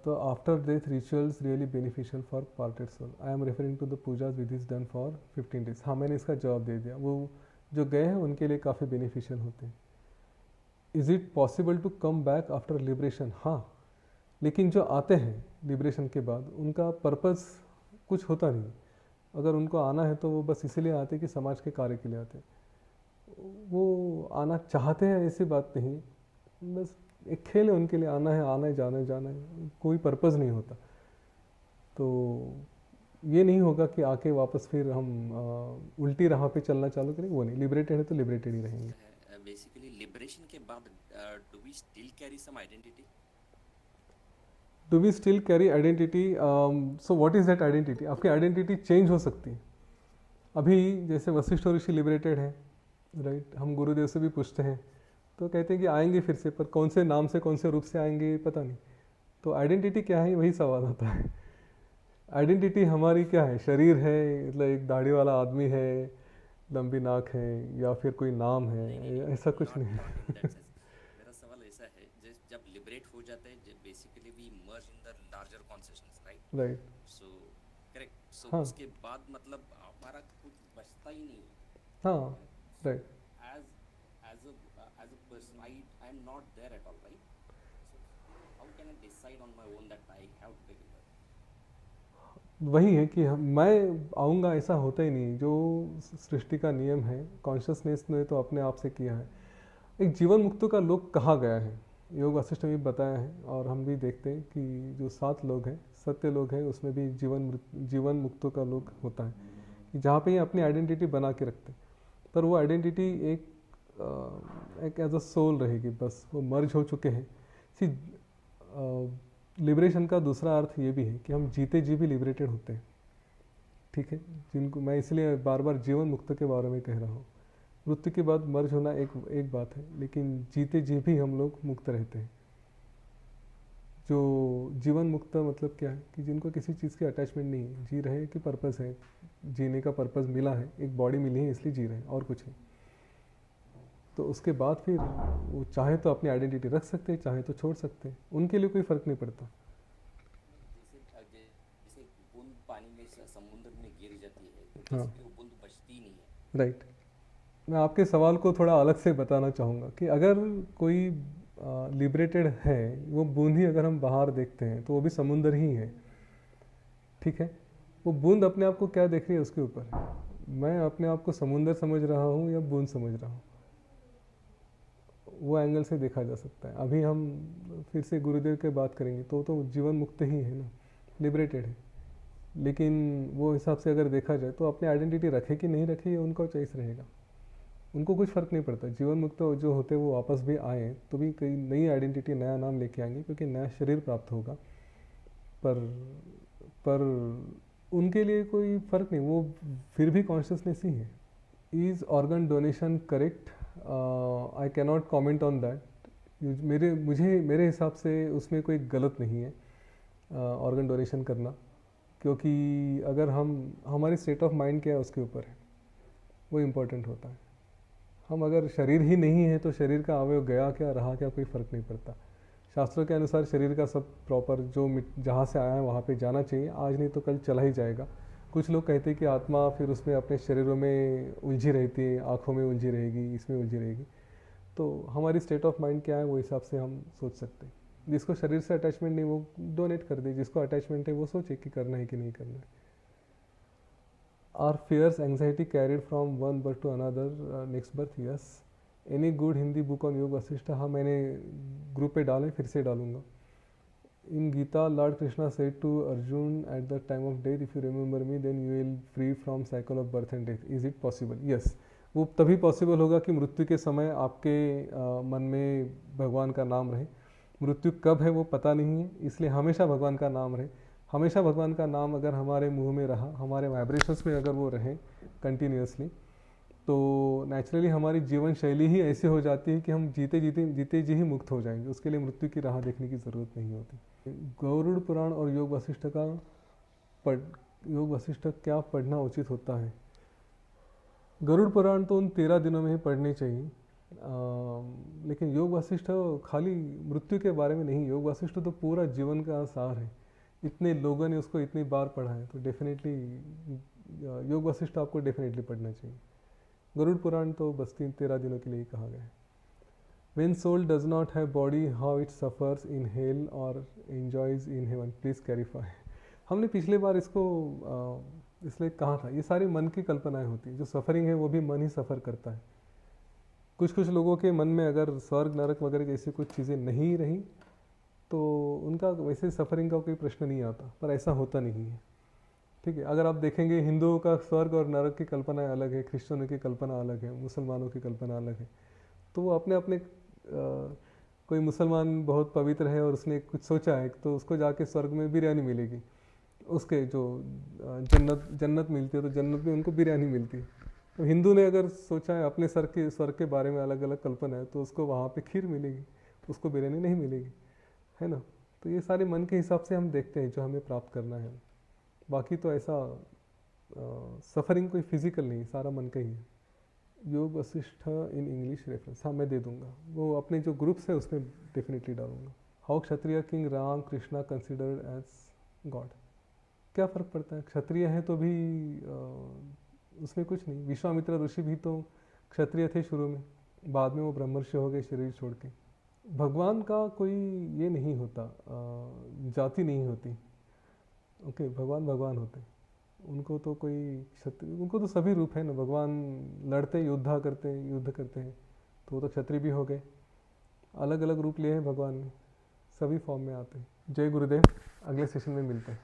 the after death rituals really beneficial for parted soul? I am referring to the pujas vidhis done for 15 days. हाँ, मैंने इसका जवाब दे दिया, वो जो गए हैं उनके लिए काफ़ी बेनिफिशियल होते हैं। Is it possible to come back after liberation? हाँ, लेकिन जो आते हैं लिबरेशन के बाद उनका पर्पज़ कुछ होता नहीं। अगर उनको आना है तो वो बस इसीलिए आते कि समाज के कार्य के लिए आते, वो आना चाहते हैं ऐसी बात नहीं, बस एक खेल है उनके लिए, आना है जाना है, कोई पर्पज़ नहीं होता। तो ये नहीं होगा कि आके वापस फिर हम उल्टी राह पे चलना चालू करें, वो नहीं। लिबरेटेड है तो लिबरेटेड ही रहेंगे। बेसिकली लिबरेशन के बाद do we still carry some identity? Do we still carry identity? So what is that identity? आपकी आइडेंटिटी चेंज हो सकती है। अभी जैसे वशिष्ठ ऋषि लिबरेटेड है, राइट, हम गुरुदेव से भी पूछते हैं तो कहते हैं कि आएंगे फिर से, पर कौन से नाम से कौन से रूप से आएंगे पता नहीं। तो आइडेंटिटी क्या है, वही सवाल आता है। आइडेंटिटी हमारी क्या है? शरीर है, मतलब एक दाढ़ी वाला आदमी है, लंबी नाक है, या फिर कोई नाम है? ऐसा कुछ नहीं है। मेरा सवाल ऐसा है, जब लिबरेट हो जाते हैं, basically we merge in the larger consciousness, right? Right, so correct. So हाँ, उसके बाद मतलब हमारा कुछ बचता ही नहीं। हाँ, right. as a person, I am not there at all, right? So how can I decide on my own that I have to be there? वही है कि मैं आऊँगा, ऐसा होता ही नहीं। जो सृष्टि का नियम है, कॉन्शियसनेस ने तो अपने आप से किया है। एक जीवन मुक्तों का लोक कहा गया है, योग वशिष्ठ में भी बताया है, और हम भी देखते हैं कि जो 7 लोग हैं, सत्य लोग हैं, उसमें भी जीवन मुक्तों का लोक होता है, कि जहाँ पे ये अपनी आइडेंटिटी बना के रखते हैं। पर वो आइडेंटिटी एक एज अ सोल रहेगी, बस वो मर्ज हो चुके हैं। सी लिबरेशन का दूसरा अर्थ ये भी है कि हम जीते जी भी लिबरेटेड होते हैं, ठीक है, जिनको मैं इसलिए बार बार जीवन मुक्त के बारे में कह रहा हूँ। मृत्यु के बाद मर्ज होना एक बात है, लेकिन जीते जी भी हम लोग मुक्त रहते हैं। जो जीवन मुक्त मतलब क्या है कि जिनको किसी चीज़ की अटैचमेंट नहीं है, जी रहे कि पर्पस है, जीने का पर्पस मिला है, एक बॉडी मिली है इसलिए जी रहे हैं, और कुछ नहीं। तो उसके बाद फिर वो चाहे तो अपनी आइडेंटिटी रख सकते हैं, चाहे तो छोड़ सकते हैं, उनके लिए कोई फ़र्क नहीं पड़ता। जैसे बूंद पानी में समुद्र में गिर जाती है, तो हाँ, वो बूंद बचती नहीं है। राइट। मैं आपके सवाल को थोड़ा अलग से बताना चाहूँगा कि अगर कोई लिबरेटेड है, वो बूंद ही अगर हम बाहर देखते हैं तो वो भी समुंदर ही है, ठीक है। वो बूंद अपने आप को क्या देख रही है उसके ऊपर, मैं अपने आप को समुंदर समझ रहा हूँ या बूंद समझ रहा हूँ, वो एंगल से देखा जा सकता है। अभी हम फिर से गुरुदेव की बात करेंगे तो जीवन मुक्त ही है ना, लिबरेटेड है। लेकिन वो हिसाब से अगर देखा जाए तो अपनी आइडेंटिटी रखे कि नहीं रखे, ये उनका चॉइस रहेगा, उनको कुछ फ़र्क नहीं पड़ता। जीवन मुक्त जो होते वो वापस भी आए तो भी कई नई आइडेंटिटी, नया नाम लेके आएंगे, क्योंकि नया शरीर प्राप्त होगा। पर उनके लिए कोई फ़र्क नहीं, वो फिर भी कॉन्शियसनेस ही है। Is organ donation correct? I cannot comment on that. मेरे हिसाब से उसमें कोई गलत नहीं है ऑर्गन डोनेशन करना, क्योंकि अगर हमारी स्टेट ऑफ माइंड क्या है उसके ऊपर है, वो इम्पोर्टेंट होता है। हम अगर शरीर ही नहीं है तो शरीर का अवयव गया क्या रहा क्या कोई फ़र्क नहीं पड़ता। शास्त्रों के अनुसार शरीर का सब प्रॉपर जो जहाँ से आया है वहाँ पे जाना चाहिए, आज नहीं तो कल चला ही जाएगा। कुछ लोग कहते हैं कि आत्मा फिर उसमें अपने शरीरों में उलझी रहती है, आँखों में उलझी रहेगी, इसमें उलझी रहेगी। तो हमारी स्टेट ऑफ माइंड क्या है वो हिसाब से हम सोच सकते हैं। जिसको शरीर से अटैचमेंट नहीं वो डोनेट कर दे, जिसको अटैचमेंट है वो सोचे कि करना है कि नहीं करना है। Are fears, anxiety carried from one birth to another next birth? Yes. Any good Hindi book on योग वशिष्ठ? हाँ, मैंने ग्रुप पे डाले, फिर से डालूंगा। In Gita, Lord Krishna said to Arjun at the time of death, if you remember me, then you will free from cycle of birth and death. Is it possible? Yes. वो तभी possible होगा कि मृत्यु के समय आपके मन में भगवान का नाम रहे। मृत्यु कब है वो पता नहीं है, इसलिए हमेशा भगवान का नाम रहे। हमेशा भगवान का नाम अगर हमारे मुंह में रहा, हमारे वाइब्रेशंस में अगर वो रहे कंटिन्यूसली, तो नेचुरली हमारी जीवन शैली ही ऐसी हो जाती है कि हम जीते जी ही मुक्त हो जाएंगे। उसके लिए मृत्यु की राह देखने की ज़रूरत नहीं होती। गरुड़ पुराण और योग वशिष्ठ क्या पढ़ना उचित होता है? गरुड़ पुराण तो उन 13 दिनों में ही पढ़नी चाहिए, लेकिन योग वशिष्ठ खाली मृत्यु के बारे में नहीं। योग वशिष्ठ तो पूरा जीवन का सार है। इतने लोगों ने उसको इतनी बार पढ़ा है, तो डेफिनेटली योग वशिष्ठ आपको डेफिनेटली पढ़ना चाहिए। गरुड़ पुराण तो बस 13 दिनों के लिए ही कहा गया है। When soul does not have body, how it suffers in hell or enjoys in heaven? Please clarify. हमने पिछले बार इसको इसलिए कहा था, ये सारी मन की कल्पनाएं होती हैं। जो सफरिंग है वो भी मन ही सफ़र करता है। कुछ लोगों के मन में अगर स्वर्ग नरक वगैरह जैसी कुछ चीज़ें नहीं रही तो उनका वैसे सफरिंग का कोई प्रश्न नहीं आता, पर ऐसा होता नहीं है। ठीक है, अगर आप देखेंगे हिंदुओं का स्वर्ग और नरक की कल्पना अलग है, क्रिश्चियनों की कल्पना अलग है, मुसलमानों की कल्पना अलग है। तो वो अपने अपने कोई मुसलमान बहुत पवित्र है और उसने कुछ सोचा है तो उसको जाके स्वर्ग में बिरयानी मिलेगी, उसके जो जन्नत मिलती है तो जन्नत में उनको बिरयानी मिलती है। तो हिंदू ने अगर सोचा है अपने स्वर्ग के बारे में अलग अलग कल्पना है तो उसको वहाँ पे खीर मिलेगी, उसको बिरयानी नहीं मिलेगी, है ना। तो ये सारे मन के हिसाब से हम देखते हैं जो हमें प्राप्त करना है। बाकी तो ऐसा सफरिंग कोई फिजिकल नहीं, सारा मन का ही है। योग वशिष्ठ इन इंग्लिश रेफरेंस, हाँ मैं दे दूंगा, वो अपने जो ग्रुप्स है उसमें डेफिनेटली डालूंगा। How Kshatriya king Ram Krishna considered as God? क्या फ़र्क पड़ता है, क्षत्रिय है तो भी उसमें कुछ नहीं। विश्वामित्र ऋषि भी तो क्षत्रिय थे शुरू में, बाद में वो ब्रह्मर्षि हो गए शरीर छोड़ के। भगवान का कोई ये नहीं होता, जाति नहीं होती। ओके, भगवान होते, उनको तो कोई क्षत्रिय, उनको तो सभी रूप है ना। भगवान लड़ते युद्ध करते हैं, तो वो तो क्षत्रिय भी हो गए। अलग अलग रूप लिए हैं भगवान ने, सभी फॉर्म में आते हैं। जय गुरुदेव, अगले सेशन में मिलते हैं।